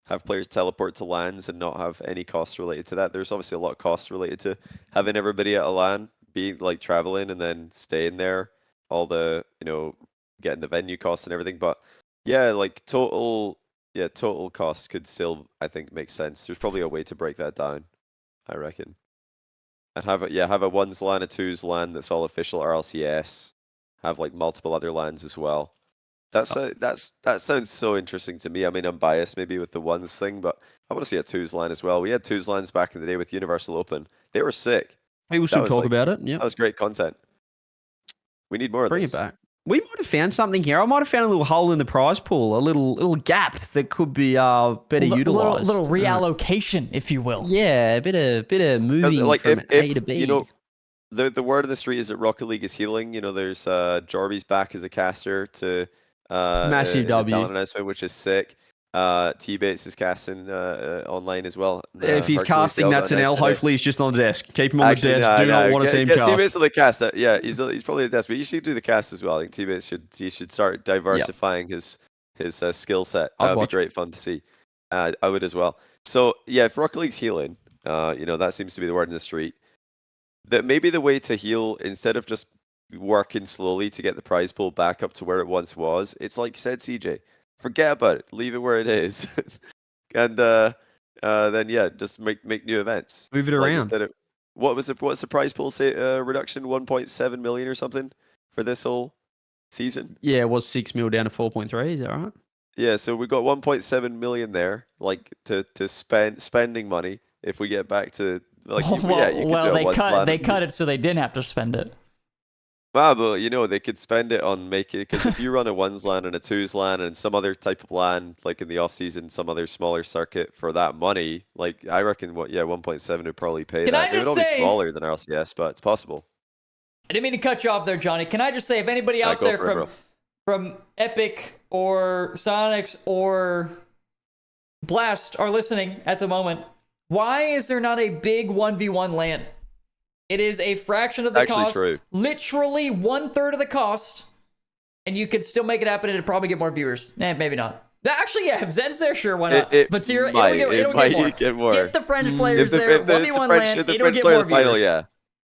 have players teleport to LANs and not have any costs related to that. There's obviously a lot of costs related to having everybody at a LAN, being traveling and then staying there, all the getting the venue costs and everything. But total cost could still, I think, make sense. There's probably a way to break that down, I reckon. And have a 1's LAN, a 2's LAN that's all official RLCS, have like multiple other lands as well. That sounds so interesting to me. I mean, I'm biased maybe with the ones thing, but I want to see a twos line as well. We had twos lines back in the day with Universal Open. They were sick. People should talk about it. Yeah, that was great content. We need more of Bring this. it back. We might have found something here. I might have found a little hole in the prize pool, a little gap that could be better utilized. Little reallocation, if you will. Yeah, a bit of moving from A to B. You know, the word of the street is that Rocket League is healing. You know, there's Jorby's back as a caster to massive W talent announcement, which is sick. T-Bates is casting online as well. If he's casting, that's an L. Hopefully, he's just on the desk. Keep him on the desk. Do not want to see him cast. T-Bates on the cast. Yeah, he's probably the desk, but you should do the cast as well. I think T-Bates should start diversifying his skill set. That would be great fun to see. I would as well. So yeah, if Rocket League's healing, that seems to be the word in the street. That maybe the way to heal, instead of just working slowly to get the prize pool back up to where it once was, it's like you said, CJ. Forget about it. Leave it where it is, and then just make new events. Move it around. Instead of what's the prize pool say reduction 1.7 million or something for this whole season? Yeah, it was 6 mil down to 4.3. Is that right? Yeah, so we got 1.7 million there, like to spending money. If we get back to you could do they cut it so they didn't have to spend it. Well, but they could spend it on making, because if you run a ones LAN and a twos LAN and some other type of LAN, like in the off season, some other smaller circuit for that money, like I reckon 1.7 would probably pay that. It would all be smaller than RLCS, but it's possible. I didn't mean to cut you off there, Johnny. Can I just say, if anybody out there from Epic or Sonics or Blast are listening at the moment, why is there not a big 1v1 LAN? It is a fraction of the cost. True. Literally 1/3 of the cost. And you could still make it happen and it'd probably get more viewers. Maybe not. Actually, yeah, if Zen's there, sure, why not? But it'll get more. Get the French players there. 1v1 LAN, it'll get more viewers. Yeah.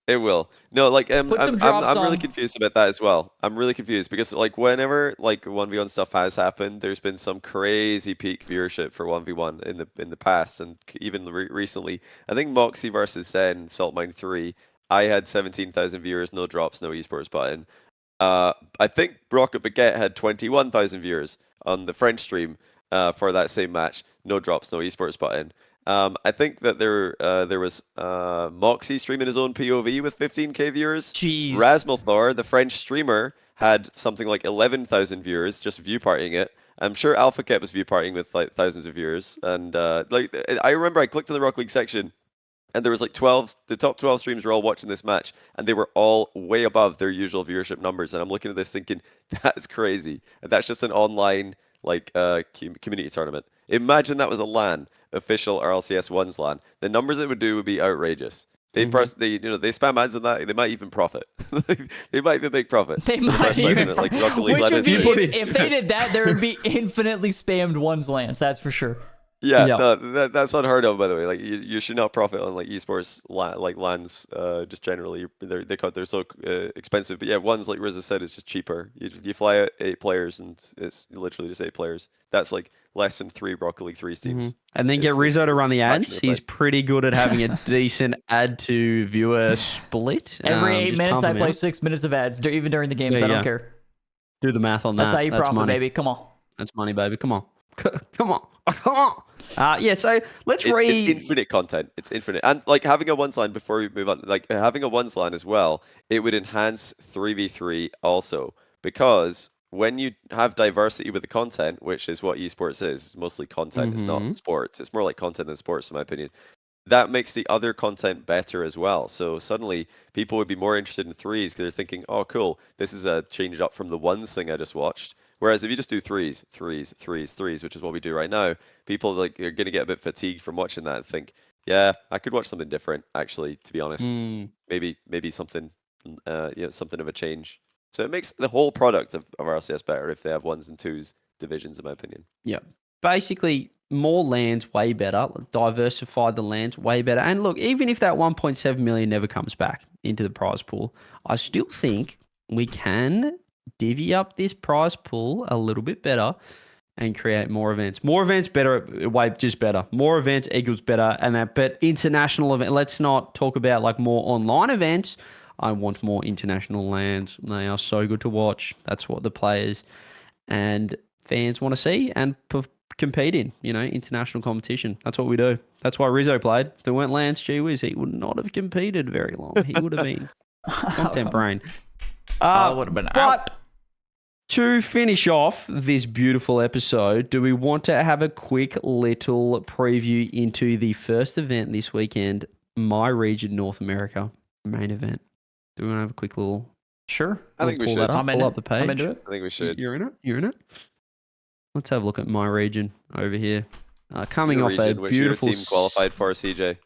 It will. No, I'm really confused about that as well. I'm really confused because whenever 1v1 stuff has happened, there's been some crazy peak viewership for 1v1 in the past, and even recently. I think Moxie versus Zen, Saltmine 3, I had 17,000 viewers, no drops, no esports button. I think Rocket Baguette had 21,000 viewers on the French stream for that same match, no drops, no esports button. I think that there was Moxie streaming his own POV with 15k viewers. Jeez. Rasmalthor, the French streamer, had something like 11,000 viewers just view partying it. I'm sure AlphaCat was view partying with thousands of viewers. And I remember I clicked on the Rocket League section, and there was 12. The top 12 streams were all watching this match, and they were all way above their usual viewership numbers. And I'm looking at this thinking, that's crazy. And that's just an online community tournament. Imagine that was a LAN, official RLCS ones LAN. The numbers it would do would be outrageous. They spam ads on that. They might even profit. They might even make profit. They might even if they did that, there would be infinitely spammed ones LANs. That's for sure. Yeah, no, that's unheard of, by the way. You should not profit on esports LANs just generally. They're so expensive. But yeah, ones like Rizza said, it's just cheaper. You fly out 8 players and it's literally just 8 players. That's less than 3 Rocket League 3 teams. Mm-hmm. And then get Rizzo to run the ads. He's pretty good at having a decent ad to viewer split. Every 8 minutes, I play 6 minutes of ads, even during the games. I don't care. Do the math on that. That's how you profit, money. Baby. Come on. That's money, baby. Come on. Come on. So let's read. It's infinite content. It's infinite. And having a ones line before we move on, having a ones line as well, it would enhance 3v3 also, because when you have diversity with the content, which is what esports is, it's mostly content, it's not sports. It's more like content than sports, in my opinion. That makes the other content better as well. So suddenly people would be more interested in threes because they're thinking, oh, cool, this is a change up from the ones thing I just watched. Whereas if you just do threes, which is what we do right now, people are going to get a bit fatigued from watching that and think, yeah, I could watch something different, actually, to be honest. Maybe something, something of a change. So it makes the whole product of RLCS better if they have ones and twos divisions, in my opinion. Yeah. Basically, more lands, way better. Diversify the lands, way better. And look, even if that 1.7 million never comes back into the prize pool, I still think we can divvy up this prize pool a little bit better and create more events. More events, better, just better. More events equals better. But international event, let's not talk about more online events. I want more international lands. They are so good to watch. That's what the players and fans want to see and compete in, international competition. That's what we do. That's why Rizzo played. If there weren't lands, gee whiz, he would not have competed very long. He would have been content brain. I would have been out. To finish off this beautiful episode, do we want to have a quick little preview into the first event this weekend, My Region North America main event? Do we want to have a quick little... Sure. I think we should. Pull up the page. I'm into it. I think we should. You're in it? Let's have a look at My Region over here. Coming off a Which beautiful... your team qualified for, CJ?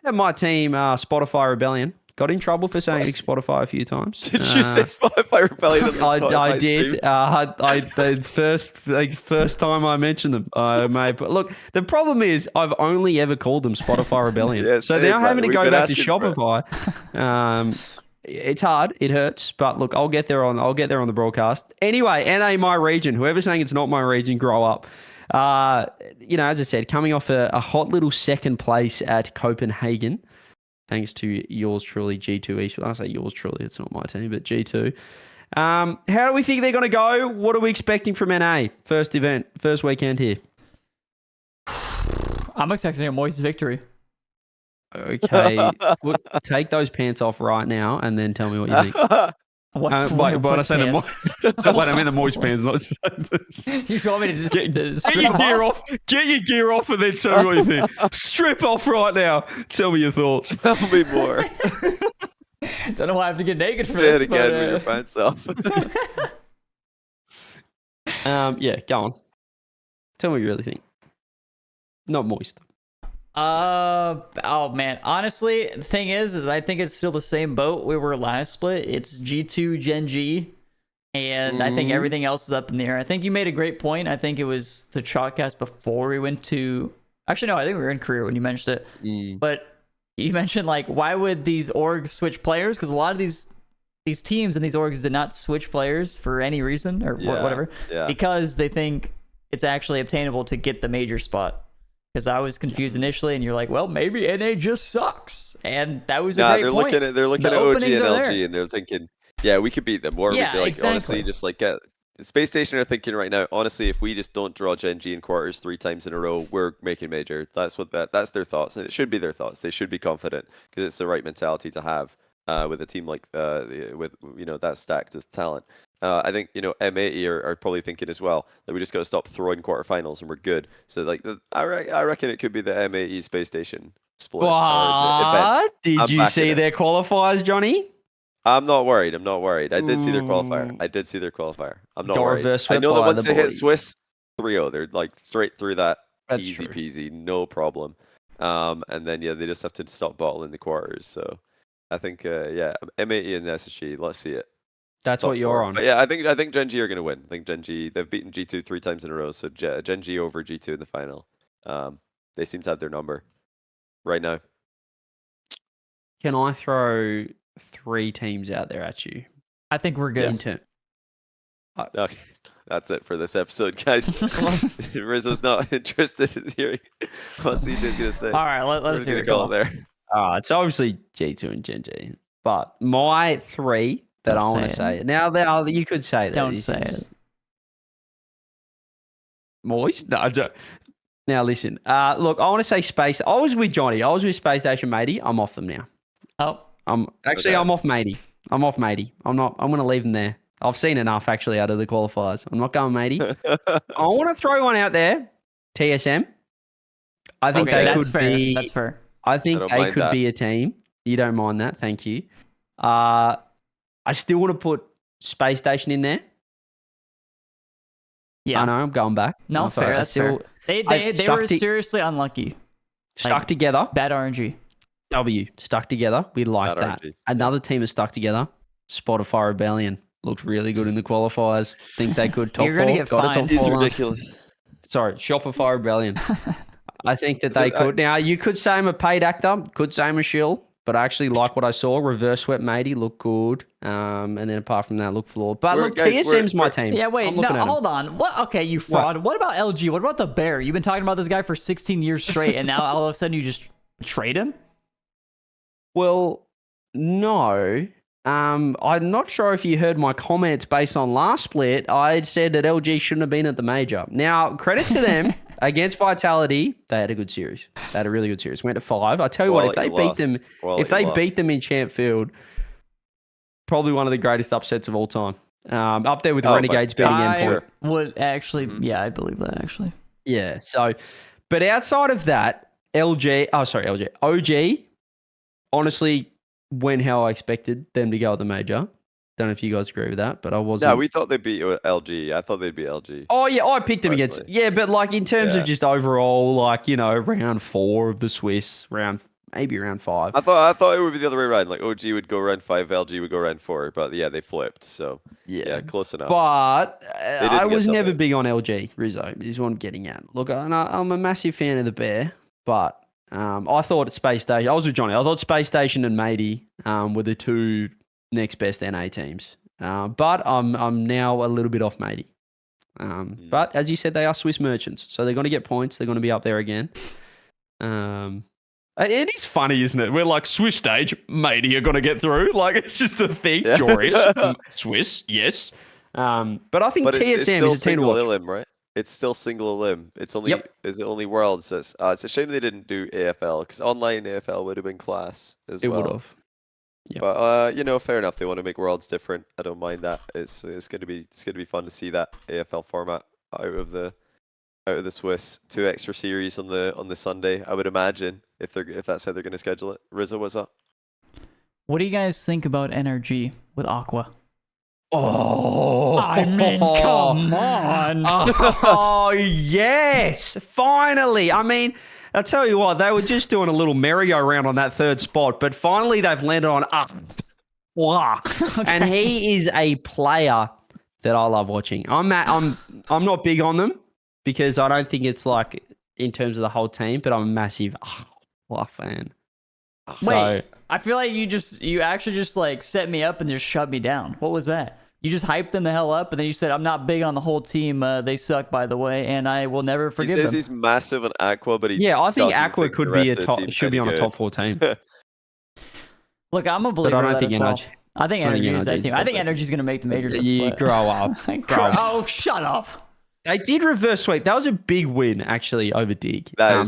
Yeah, my team, Spotify Rebellion. Got in trouble for saying Spotify a few times. Did you say Spotify Rebellion? I did. The first time I mentioned them, I made. But look, the problem is I've only ever called them Spotify Rebellion. Yes, so now having to go back to asking for it. Shopify. It's hard. It hurts. But look, I'll get there on the broadcast. Anyway, NA My Region. Whoever's saying it's not my region, grow up. As I said, coming off a hot little second place at Copenhagen. Thanks to yours truly, G2 Esports. I say yours truly, it's not my team, but G2. How do we think they're going to go? What are we expecting from NA? First event, first weekend here. I'm expecting a moist victory. Okay. Take those pants off right now and then tell me what you think. What I said pants? I mean the moist pants. Not You want me to get strip your them gear off? off. Get your gear off and then tell me what you think. Strip off right now. Tell me your thoughts. Tell me more. Don't know why I have to get naked for Say this. it again but, with your pants off. Yeah, go on. Tell me what you really think. Not moist. Oh man, honestly, the thing is I think it's still the same boat we were last split. It's G2 Gen G, and I think everything else is up in the air. I think you made a great point. I think it was the Chalkcast before we went to... Actually, no, I think we were in Korea when you mentioned it. But you mentioned, like, why would these orgs switch players? Because a lot of these teams and these orgs did not switch players for any reason or whatever. Yeah. Because they think it's actually obtainable to get the major spot. Because I was confused initially, and you're like, well, maybe NA just sucks. And that was a great point. They're looking at OG and LG, and they're thinking, yeah, we could beat them. Or Yeah, like, exactly. honestly, just like Space Station are thinking right now, honestly, if we just don't draw Gen G in quarters 3 times in a row, we're making major. That's their thoughts, and it should be their thoughts. They should be confident because it's the right mentality to have with a team like with that stacked with talent. I think M80 are probably thinking as well that we just got to stop throwing quarterfinals and we're good. So like I reckon it could be the M80 Space Station split. What? Did you see their qualifiers, Johnny? I'm not worried. I did see their qualifier. I'm not worried. I know that once they hit Swiss 3-0, they're like straight through that. That's easy true. peasy, no problem. And then they just have to stop bottling the quarters. So I think M80 and SSG, let's see it. That's what you're on. But yeah, I think Gen G are going to win. I think Gen G, they've beaten G2 3 times in a row, so Gen G over G2 in the final. They seem to have their number right now. Can I throw 3 teams out there at you? I think we're good. Okay, that's it for this episode, guys. Rizzo's not interested in hearing what CJ's going to say. All right, let's hear it. Call there. It's obviously G2 and Gen G. But my 3 that I want to say. Now, you could say that. Don't say it. Moist? No, I don't. Now, listen. Look, I want to say Space. I was with Johnny. I was with Space Station Matey. I'm off them now. Oh. I'm off Matey. I'm going to leave them there. I've seen enough, actually, out of the qualifiers. I'm not going Matey. I want to throw one out there. TSM. I think they could be... That's fair. I think they could be a team. You don't mind that. Thank you. I still want to put Space Station in there. Yeah. I know, I'm going back. No, fair. That's fair. They were seriously unlucky. Stuck together. Bad RNG. Stuck together. We like Bad that. RNG. Another team is stuck together. Spotify Rebellion. Looked really good in the qualifiers. Think they could top 4. You're going to get fined. He's ridiculous. Sorry, Shopify Rebellion. I think that they could. Now, you could say I'm a paid actor. Could say I'm a shill. But I actually like what I saw. Reverse Sweat Matey looked good. And then apart from that, look flawed. But look, TSM's my team. Yeah, wait. No, hold on. What? Okay, you fraud. What about LG? What about the Bear? You've been talking about this guy for 16 years straight, and now all of a sudden you just trade him? Well, No. I'm not sure if you heard my comments based on last split. I said that LG shouldn't have been at the major. Now, credit to them. Against Vitality, they had a good series. They had a really good series. Went to 5. I tell you what, if they beat them in Champfield, probably one of the greatest upsets of all time. Up there with Renegades beating Endpoint. Would actually, I believe that actually. Yeah. So, but outside of that, OG, honestly, went how I expected them to go at the major. Don't know if you guys agree with that, but I wasn't. No, we thought they'd beat LG. I thought they'd beat LG. Oh, yeah, I picked them against. Yeah, but like in terms of just overall, like, you know, round 4 of the Swiss, maybe round 5. I thought it would be the other way around. Like OG would go round 5, LG would go round 4. But yeah, they flipped. So yeah, close enough. But I was never big on LG, Rizzo, is what I'm getting at. Look, I'm a massive fan of the Bear, but I thought at Space Station, I was with Johnny, I thought Space Station and Matey were the 2 next best NA teams. But I'm now a little bit off Matey. But as you said, they are Swiss merchants, so they're going to get points. They're going to be up there again. It is funny, isn't it? We're like, Swiss stage, Matey are going to get through. Like, it's just a thing. Yeah. Joyous, Swiss, yes. But I think TSM is a team to watch. Elim, right? It's still single elim. It's only is it only Worlds. It's a shame they didn't do AFL, because online AFL would have been class as well. It would have. Yep. But you know, fair enough. They want to make Worlds different. I don't mind that. It's gonna be fun to see that AFL format out of the Swiss. 2 extra series on the Sunday, I would imagine, if that's how they're gonna schedule it. Rizzo, what's up? What do you guys think about NRG with Aqua? Oh, I mean, come on. Oh, yes. Finally. I mean, I'll tell you what, they were just doing a little merry-go-round on that 3rd spot, but finally they've landed on and he is a player that I love watching. I'm not big on them because I don't think it's like in terms of the whole team, but I'm a massive fan. Wait, I feel like you actually just like set me up and just shut me down. What was that? You just hyped them the hell up, and then you said, I'm not big on the whole team. They suck, by the way, and I will never forgive them. He says he's massive on Aqua, but I think Aqua could be should be on a top 4 team. Look, I'm a believer. But I don't think Energy. I think Energy is that team. I think Energy's going to make the major. You grow up. Oh, shut up. They did reverse sweep. That was a big win, actually, over Dig. That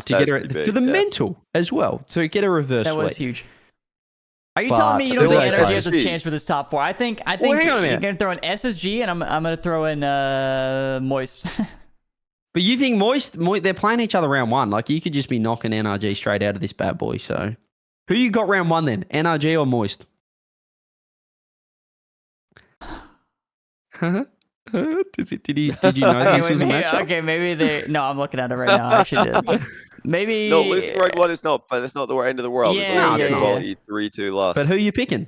for the mental as well, to get a reverse sweep. That was huge. Are you telling me you don't think Energy has a chance for this top 4? I think you're going to throw in SSG, and I'm going to throw in Moist. But you think Moist, they're playing each other round 1. Like, you could just be knocking NRG straight out of this bad boy. So, who you got round 1 then? NRG or Moist? Did you know this was a matchup? Okay, maybe they... No, I'm looking at it right now. I actually did. Maybe... No, losing round 1 is not, but it's not the end of the world. Yeah, it's only 3-2 loss. But who are you picking?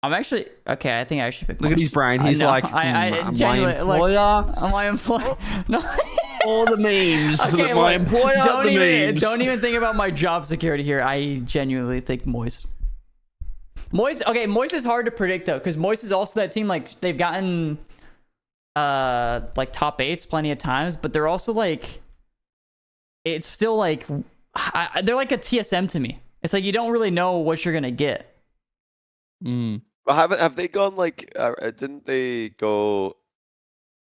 I'm actually... Okay, I think I actually picked Look at his brain. He's like, I genuinely... My employer... No. All the memes. Okay, my employer, memes. Don't even think about my job security here. I genuinely think Moist. Moist is hard to predict, though, because Moist is also that team, like, they've gotten, like, top 8s plenty of times, but they're also, like... It's still like they're like a TSM to me. It's like you don't really know what you're gonna get. Well, have they gone like? Didn't they go?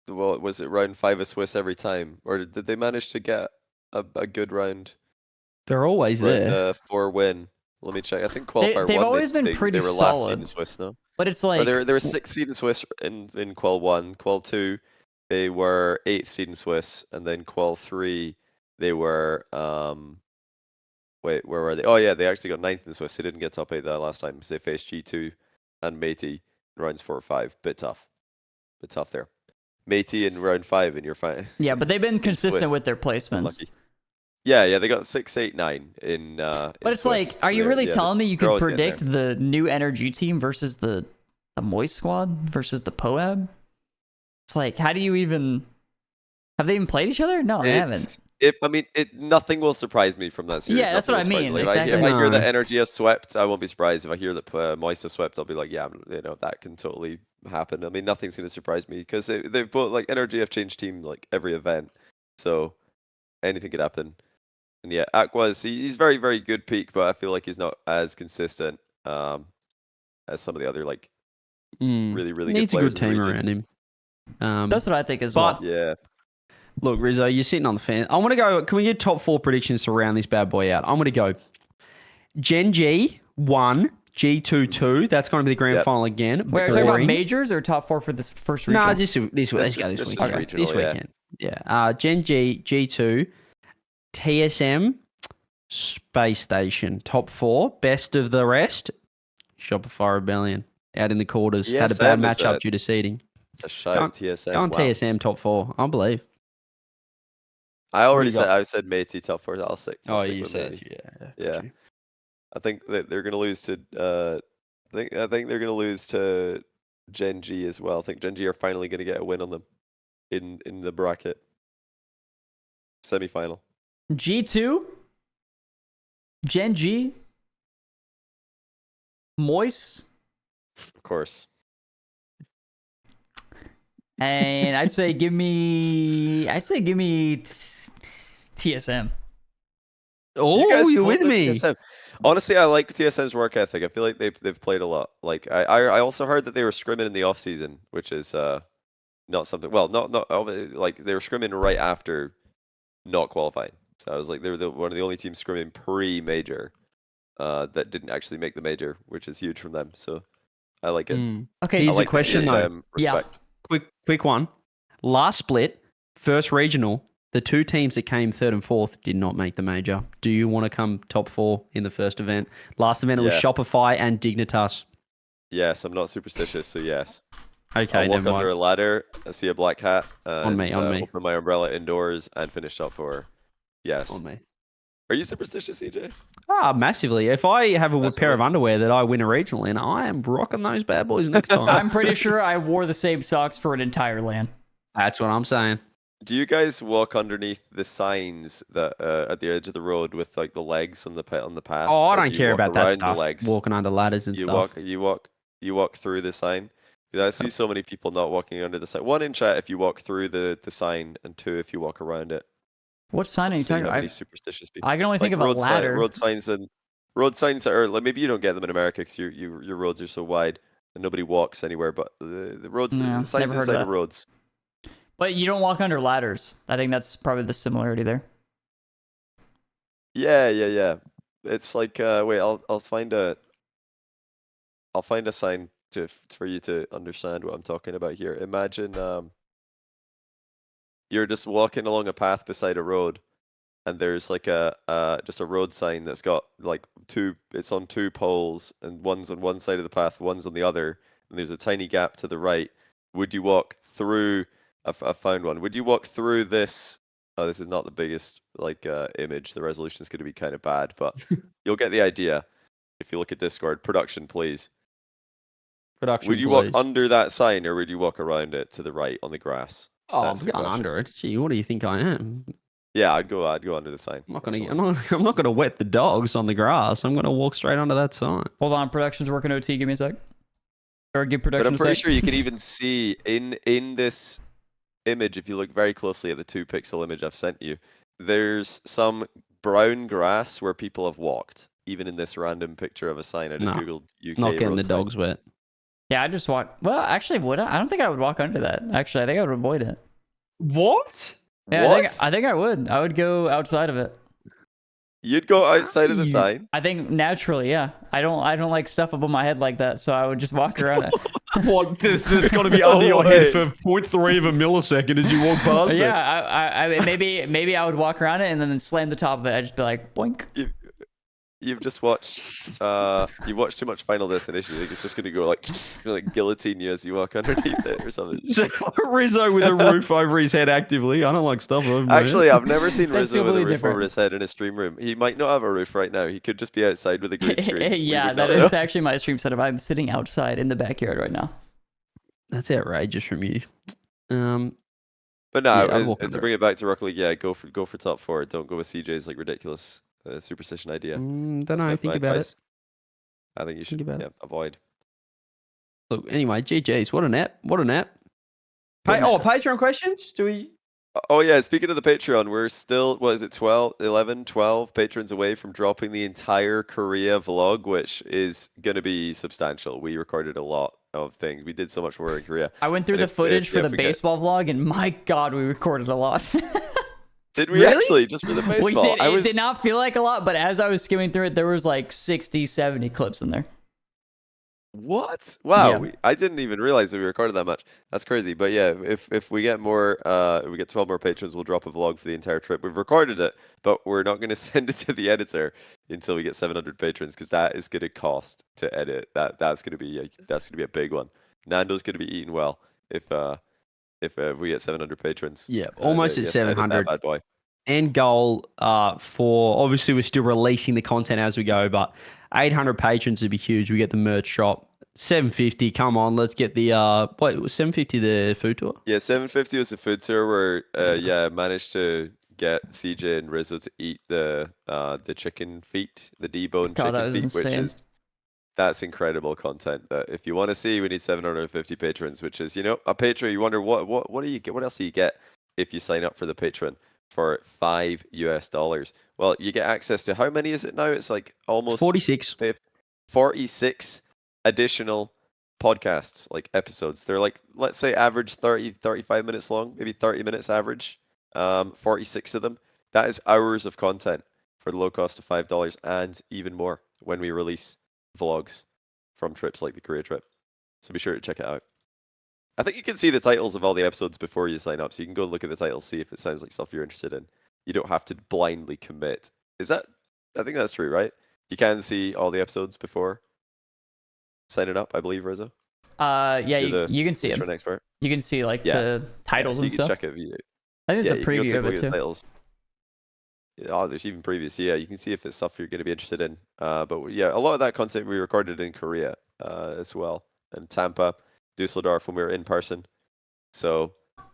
Well, was it round 5 of Swiss every time, or did they manage to get a good round? They're always there. 4 win. Let me check. I think Qualifier they've always been pretty they were solid. Last seed in Swiss, no? But it's like they were 6th seed in Swiss in Qual 1, Qual 2. They were 8th seed in Swiss, and then Qual 3. They were, wait, where were they? Oh, yeah, they actually got 9th in Swiss. They didn't get top 8 that last time because they faced G2 and Matey in rounds 4 or 5. Bit tough there. Matey in round 5 and you're fine. Yeah, but they've been consistent with their placements. Yeah, they got 6, 8, 9 in But it's Swiss. Like, are you really telling me you could predict the new NRG team versus the Moist squad versus the Poab? It's like, how do you even... Have they even played each other? No, they haven't. Nothing will surprise me from that series. Yeah, that's what I mean. Like, exactly. If I hear that Energy has swept, I won't be surprised. If I hear that Moist has swept, I'll be like, yeah, that can totally happen. I mean, nothing's going to surprise me because they've both, like, Energy have changed team like every event, so anything could happen. And yeah, Aqua's he's very, very good peak, but I feel like he's not as consistent as some of the other like Mm. really really Needs good a players good in the team region. around him. That's what I think as but- well. Yeah. Look, Rizzo, you're sitting on the fence. I want to go. Can we get top 4 predictions to round this bad boy out? I'm going to go Gen G 1, G2 2. That's going to be the grand final again. Wait, are you talking about majors or top 4 for this first region? No, just this week. Let's go this week. Okay. This weekend. Yeah. Gen G, G2, TSM, Space Station. Top 4. Best of the rest. Shopify Rebellion. Out in the quarters. Had a bad matchup due to seeding. A shout, TSM. Go on TSM top 4. I believe. I already said. I said Matey top 4. I'll stick. You said yeah. I think that they're going to lose to. I think they're going to lose to Gen G as well. I think Gen G are finally going to get a win on them in the bracket semi-final. G2, Gen G, Moist, of course. And I'd say give me TSM. Oh, you're with me. TSM. Honestly, I like TSM's work ethic. I feel like they've played a lot. Like I also heard that they were scrimming in the off season, which is not something. Well, not like they were scrimming right after not qualifying. So I was like, they were one of the only teams scrimming pre-major that didn't actually make the major, which is huge from them. So I like it. Okay, here's like a question though. Respect. Quick one. Last split, first regional, the 2 teams that came 3rd and 4th did not make the major. Do you want to come top 4 in the first event? Last event, it was Shopify and Dignitas. Yes, I'm not superstitious, so yes. Okay, I'll walk under a ladder, see a black hat, on me. Open my umbrella indoors and finish top 4. Yes. On me. Are you superstitious, CJ? Massively. If I have a pair of underwear that I win a regional in, I am rocking those bad boys next time. I'm pretty sure I wore the same socks for an entire LAN. That's what I'm saying. Do you guys walk underneath the signs that at the edge of the road with like the legs on the path? Oh, I Like, don't care about that stuff. Legs? Walking under ladders and stuff. You walk through the sign. I see so many people not walking under the sign. 1 in chat if you walk through the sign, and 2 if you walk around it. What sign are you talking about? Superstitious people. I can only think of a ladder. Road signs are like, maybe you don't get them in America because your roads are so wide and nobody walks anywhere. But the roads, signs inside of roads. But you don't walk under ladders. I think that's probably the similarity there. Yeah. It's like wait, I'll find a sign for you to understand what I'm talking about here. Imagine you're just walking along a path beside a road, and there's like just a road sign that's got like it's on 2 poles, and one's on one side of the path, one's on the other, and there's a tiny gap to the right. Would you walk through? I found one. Would you walk through this? Oh, this is not the biggest image. The resolution is going to be kind of bad, but you'll get the idea if you look at Discord. Production, please. Would you walk under that sign, or would you walk around it to the right on the grass? Oh, I'm going under it. Gee, what do you think I am? Yeah, I'd go under the sign. I'm not gonna wet the dogs on the grass. I'm gonna walk straight under that sign. Hold on, production's working OT. Give me a sec. Or give production. But I'm pretty sure you can even see in this image, if you look very closely at the 2-pixel image I've sent you, there's some brown grass where people have walked. Even in this random picture of a sign, I just googled UK. Not getting the dogs wet. Yeah, I just walk. Well, actually, would I? I don't think I would walk under that. Actually, I think I would avoid it. What? Yeah, what? I think I would. I would go outside of it. You'd go outside of the sign? I think naturally, yeah. I don't like stuff above my head like that, so I would just walk around it. What? It's got to be under your head for 0.3 of a millisecond as you walk past it. Yeah, maybe I would walk around it and then slam the top of it. I'd just be like, boink. You've just watched. You watched too much Final Destination. You think it's just gonna go like guillotine you as you walk underneath it or something. Rizzo with a roof over his head actively. I don't like stuff over my Actually, head. I've never seen Rizzo with a roof over his head in a stream room. He might not have a roof right now. He could just be outside with a green screen. Yeah, that is actually my stream setup. I'm sitting outside in the backyard right now. That's outrageous from you. But no, to bring it back to Rocket League, yeah, go for top 4. Don't go with CJ's like ridiculous superstition idea. Don't know. Think about it. I think you should avoid. Look, anyway, GG's. What an app. Patreon questions? Do we? Oh yeah, speaking of the Patreon, we're still, what is it, 12 patrons away from dropping the entire Korea vlog, which is going to be substantial. We recorded a lot of things. We did so much work in Korea. I went through And the footage for the baseball vlog, and my God, we recorded a lot. Did we Really? actually? Just for the baseball? We did. It did not feel like a lot, but as I was skimming through it, there was like 60, 70 clips in there. What? Wow, Yeah. I didn't even realize that we recorded that much. That's crazy. But yeah, if we get more, if we get 12 more patrons, we'll drop a vlog for the entire trip. We've recorded it, but we're not going to send it to the editor until we get 700 patrons, because that is going to cost to edit. That's going to be a big one. Nando's going to be eating well if we get 700 patrons. Yeah, almost at you have to edit that 700. bad boy. End goal for, obviously we're still releasing the content as we go, but 800 patrons would be huge. We get the merch shop. 750, come on, let's get the wait, was 750 the food tour? Yeah, 750 was the food tour where I managed to get CJ and Rizzo to eat the chicken feet, the deboned God, that chicken was feet, insane. that's incredible content. That if you want to see, we need 750 patrons, which is, a Patreon. You wonder what do you get? What else do you get if you sign up for the Patreon for $5? Well, you get access to, how many is it now? It's like almost 46. 46 additional podcasts, like episodes. They're like, let's say average 30, 35 minutes long, maybe 30 minutes average. 46 of them. That is hours of content for the low cost of $5, and even more when we release vlogs from trips like the Korea trip. So be sure to check it out. I think you can see the titles of all the episodes before you sign up, so you can go and look at the titles, see if it sounds like stuff you're interested in. You don't have to blindly commit. I think that's true, right? You can see all the episodes before signing up, I believe, Rizzo. Yeah, you can see Patreon it. expert. You can see like the titles so and you can stuff. check it. I think there's a you can preview go of take a it look at too. the titles. Oh, there's even previous. Yeah, you can see if it's stuff you're going to be interested in. But yeah, a lot of that content we recorded in Korea as well, and Tampa, Dusseldorf when we were in person. So,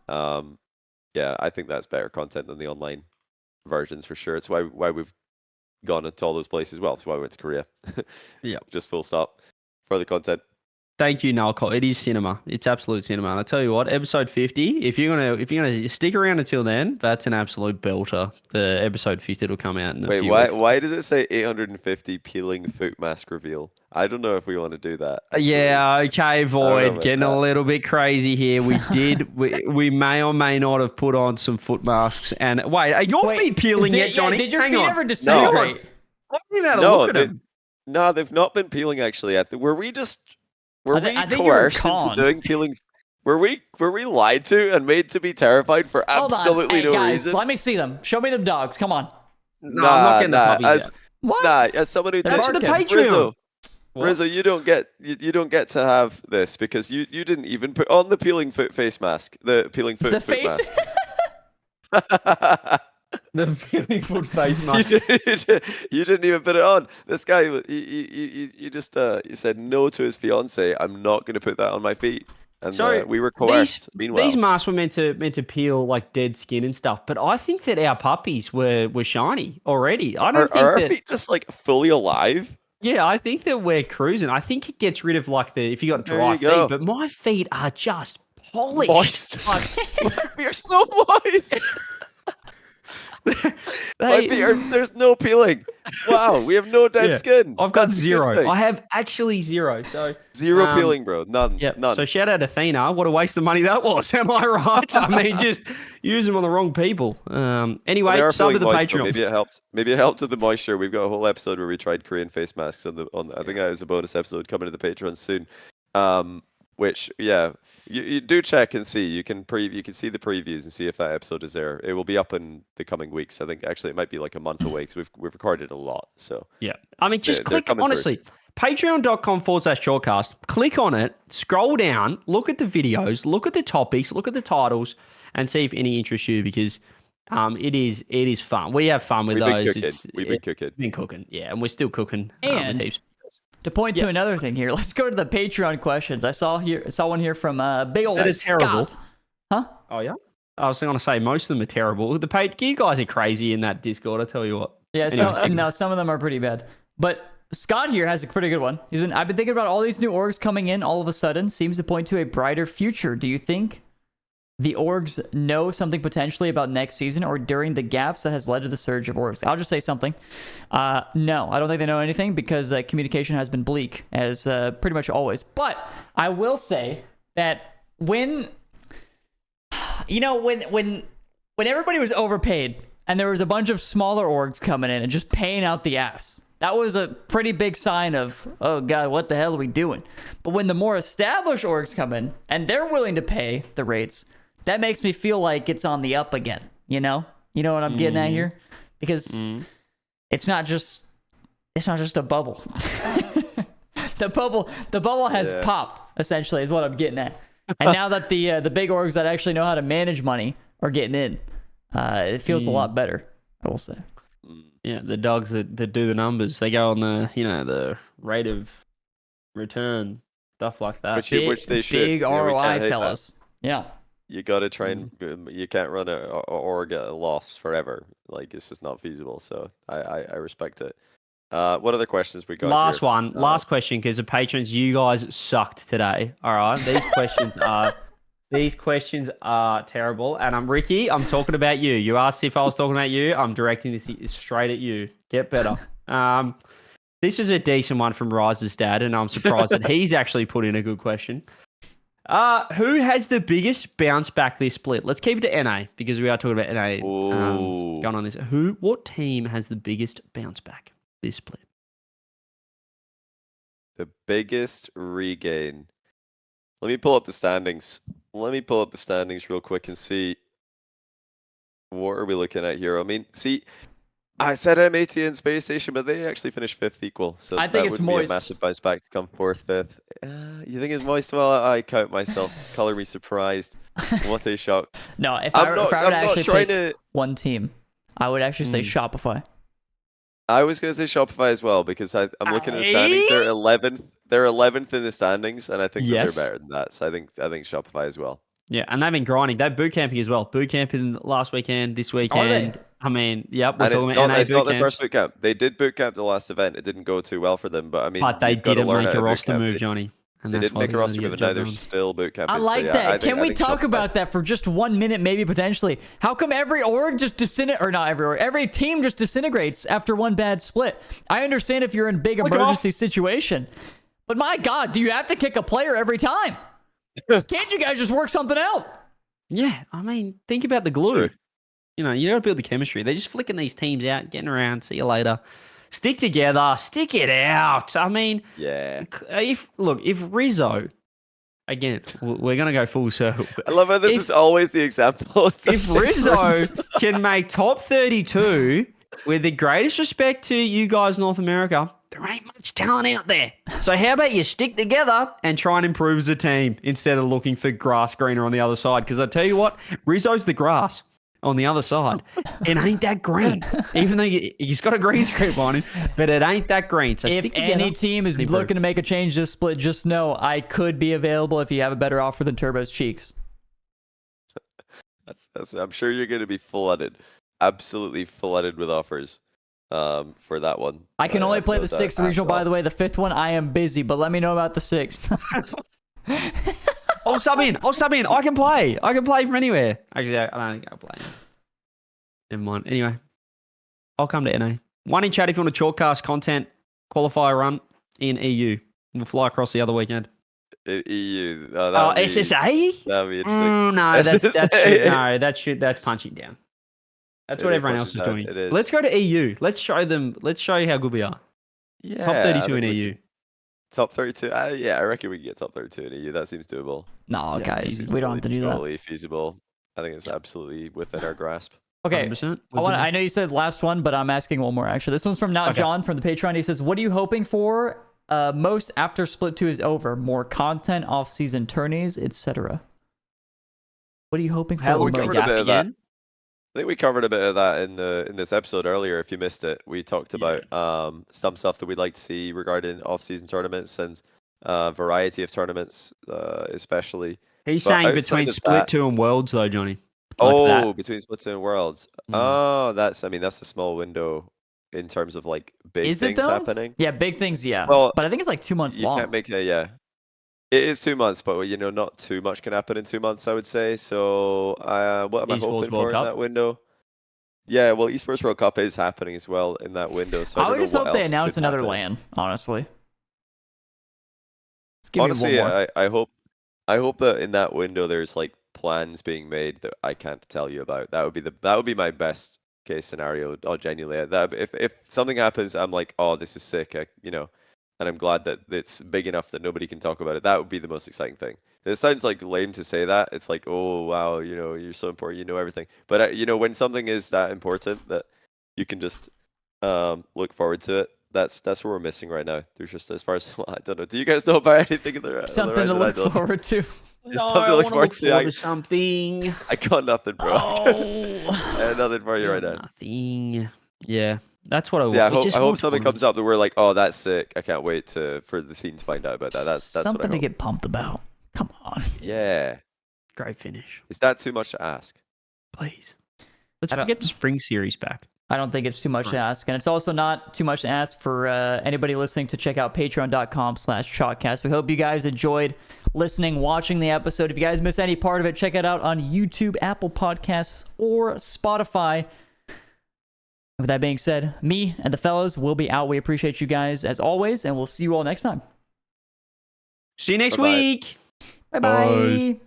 yeah, I think that's better content than the online versions for sure. It's why we've gone to all those places. Well, it's why we went to Korea. Yeah. Just full stop for the content. Thank you, Noel Cole. It is cinema. It's absolute cinema. And I tell you what, episode 50, if you're gonna stick around until then, that's an absolute belter. The episode 50 will come out in a few weeks. Why does it say 850 peeling foot mask reveal? I don't know if we want to do that. Actually. Yeah, okay, Void, about getting that. a little bit crazy here. We may or may not have put on some foot masks. And wait, are your feet peeling yet, Johnny? Did your Hang feet on. ever disintegrate? I didn't have to look at them. No, they've not been peeling actually. Were we I think you were coerced into conned. doing peeling? Were we lied to and made to be terrified for absolutely Hold on. Hey, no guys, reason? let me see them. Show me them dogs. Come on. No, I'm not getting the puppies yet. What? As someone who They're did barking. the Patreon. Rizzo, you don't get to have this because you didn't even put on the peeling foot face mask. The peeling foot face. mask. The peeling foot face mask. You didn't even put it on. This guy, you just you said no to his fiance. I'm not going to put that on my feet. And So we were coerced. Meanwhile, these masks were meant to peel like dead skin and stuff, but I think that our puppies were shiny already. I don't think are our that, feet just like fully alive? Yeah, I think that we're cruising. I think it gets rid of like if you got There dry you go. feet, but my feet are just polished. Moist. Like, You're so moist. My feet there's no peeling. Wow, we have no dead skin. I've got That's a good zero. thing. I have actually zero. So Zero peeling, bro. None. Yep. None. So shout out to Athena. What a waste of money that was. Am I right? I mean, just use them on the wrong people. Anyway, They are sub to feeling the moist, so Patreon. maybe it helped. Maybe it helped with the moisture. We've got a whole episode where we tried Korean face masks on I think that is a bonus episode coming to the Patreon soon. Which you do check and see. You can see the previews and see if that episode is there. It will be up in the coming weeks. I think actually it might be like a month away because we've recorded a lot. So Yeah. I mean, just they're click, coming honestly, patreon.com/shortcast. Click on it, scroll down, look at the videos, look at the topics, look at the titles, and see if any interest you because it is fun. We have fun with those. We've been cooking. Been cooking, yeah, and we're still cooking. And heaps. to point to another thing here, let's go to the Patreon questions. I saw one here from big old That is terrible. Scott. Huh? Oh, yeah? I was going to say most of them are terrible. You guys are crazy in that Discord, I tell you what. Yeah, Anyway. no, some of them are pretty bad. But Scott here has a pretty good one. I've been thinking about all these new orgs coming in all of a sudden. Seems to point to a brighter future. Do you think the orgs know something potentially about next season or during the gaps that has led to the surge of orgs? I'll just say something. No, I don't think they know anything because communication has been bleak, as pretty much always. But I will say that when everybody was overpaid and there was a bunch of smaller orgs coming in and just paying out the ass, that was a pretty big sign of, oh God, what the hell are we doing? But when the more established orgs come in and they're willing to pay the rates, that makes me feel like it's on the up again, you know? You know what I'm getting at here? Because it's not just a bubble. The bubble has popped, essentially, is what I'm getting at. And now that the big orgs that actually know how to manage money are getting in, it feels a lot better, I will say. Yeah, the dogs that do the numbers, they go on the rate of return, stuff like that. Which they should. Big ROI, fellas. Yeah. You got to try and you can't run an org at a loss forever. Like, it's just not feasible. So I respect it. What other questions we got? Last question, because the patrons, you guys sucked today. All right, these questions are terrible. And Ricky, I'm talking about you. You asked if I was talking about you. I'm directing this straight at you. Get better. This is a decent one from Rise's dad, and I'm surprised that he's actually put in a good question. Who has the biggest bounce back this split? Let's keep it to NA because we are talking about NA going on this. What team has the biggest bounce back this split? The biggest regain. Let me pull up the standings. Real quick and see what are we looking at here. I mean, see, I said MAT and Space Station, but they actually finished 5th equal. So I think that would be a massive bounce back to come 4th, 5th. You think it's Moist? Well, I count myself. Color me surprised. What a shock. No, if I were to actually pick one team, I would actually say Shopify. I was going to say Shopify as well because I'm looking at the standings. They're 11th. They're 11th in the standings, and I think that they're better than that. So I think Shopify as well. Yeah, and they've been grinding. They're boot camping as well. Boot camping last weekend, this weekend. I mean, yep. We're talking about NA it's not the first boot camp. They did boot camp the last event. It didn't go too well for them, but I mean, they didn't make a roster move, Johnny. They didn't make a roster move, and now they're still boot camping. I like that. Can we talk about that for just 1 minute, maybe potentially? How come every org just every team just disintegrates after one bad split? I understand if you're in big emergency situation, but my God, do you have to kick a player every time? Can't you guys just work something out? Yeah, I mean, think about the glue. You got to build the chemistry. They're just flicking these teams out, getting around. See you later. Stick together. Stick it out. I mean, if Rizzo, again, we're going to go full circle. I love how this is always the example. If Rizzo can make top 32, with the greatest respect to you guys, North America, there ain't much talent out there. So how about you stick together and try and improve as a team instead of looking for grass greener on the other side? Because I tell you what, Rizzo's the grass on the other side. It ain't that green, even though he's got a green script on him, but it ain't that green. So if any team is looking to make a change this split, just know I could be available if you have a better offer than Turbo's Cheeks. I'm sure you're going to be flooded, absolutely flooded with offers for that one. I can only play the 6th regional, by the way. The 5th one, I am busy, but let me know about the 6th. I'll sub in. I can play from anywhere. Actually, I don't think I'll play. Never mind. Anyway, I'll come to NA. One in chat if you want to chalkcast content, qualifier run in EU. We'll fly across the other weekend. In EU. SSA? That'd be interesting. No, that's punching down. That's what everyone else is doing. It is. Let's go to EU. Let's show you how good we are. Yeah. Top 32 in EU. Top 32? Yeah, I reckon we can get top 32 in EU. That seems doable. No, guys, we don't have to do that. Totally feasible. I think it's absolutely within our grasp. Okay, I know you said last one, but I'm asking one more, actually. This one's from John from the Patreon. He says, what are you hoping for most after Split 2 is over? More content, off-season tourneys, etc. What are you hoping for? We covered a bit of that. I think we covered a bit of that in this episode earlier. If you missed it, we talked about some stuff that we'd like to see regarding off-season tournaments and variety of tournaments, especially. He's saying between Split 2 and Worlds, though, Johnny. Between Split 2 and Worlds. Oh, that's a small window in terms of like big things happening. Yeah, big things. Yeah, well, but I think it's like 2 months long. You can't make it. Yeah. It is 2 months, but not too much can happen in 2 months, I would say. So, what am I Esports hoping World for in Cup? that window? Yeah, well, Esports World Cup is happening as well in that window. So I would don't just know what hope they else announce could another happen. LAN, honestly. Let's give Honestly, me one more. I hope that in that window there's like plans being made that I can't tell you about. That would be my best case scenario. Oh, genuinely, that if something happens, I'm like, oh, this is sick. And I'm glad that it's big enough that nobody can talk about it. That would be the most exciting thing. It sounds like lame to say that. It's like, oh wow, you're so important, you know everything. But when something is that important that you can just look forward to it. That's what we're missing right now. There's just as far as I don't know. Do you guys know about anything in the Something to look forward to. I want to look forward to something. I got nothing, bro. Oh. I have nothing for you right now. Nothing. Yeah, that's what I want. Yeah, I hope something comes up that we're like, oh, that's sick. I can't wait for the scene to find out about that. That's something what I to hope. get pumped about. Come on. Yeah. Great finish. Is that too much to ask? Please. Let's get the Spring Series back. I don't think it's too much to ask. And it's also not too much to ask for anybody listening to check out patreon.com/chalkcast. We hope you guys enjoyed listening, watching the episode. If you guys miss any part of it, check it out on YouTube, Apple Podcasts, or Spotify. With that being said, me and the fellows will be out. We appreciate you guys as always, and we'll see you all next time. See you next Bye-bye. week. Bye-bye.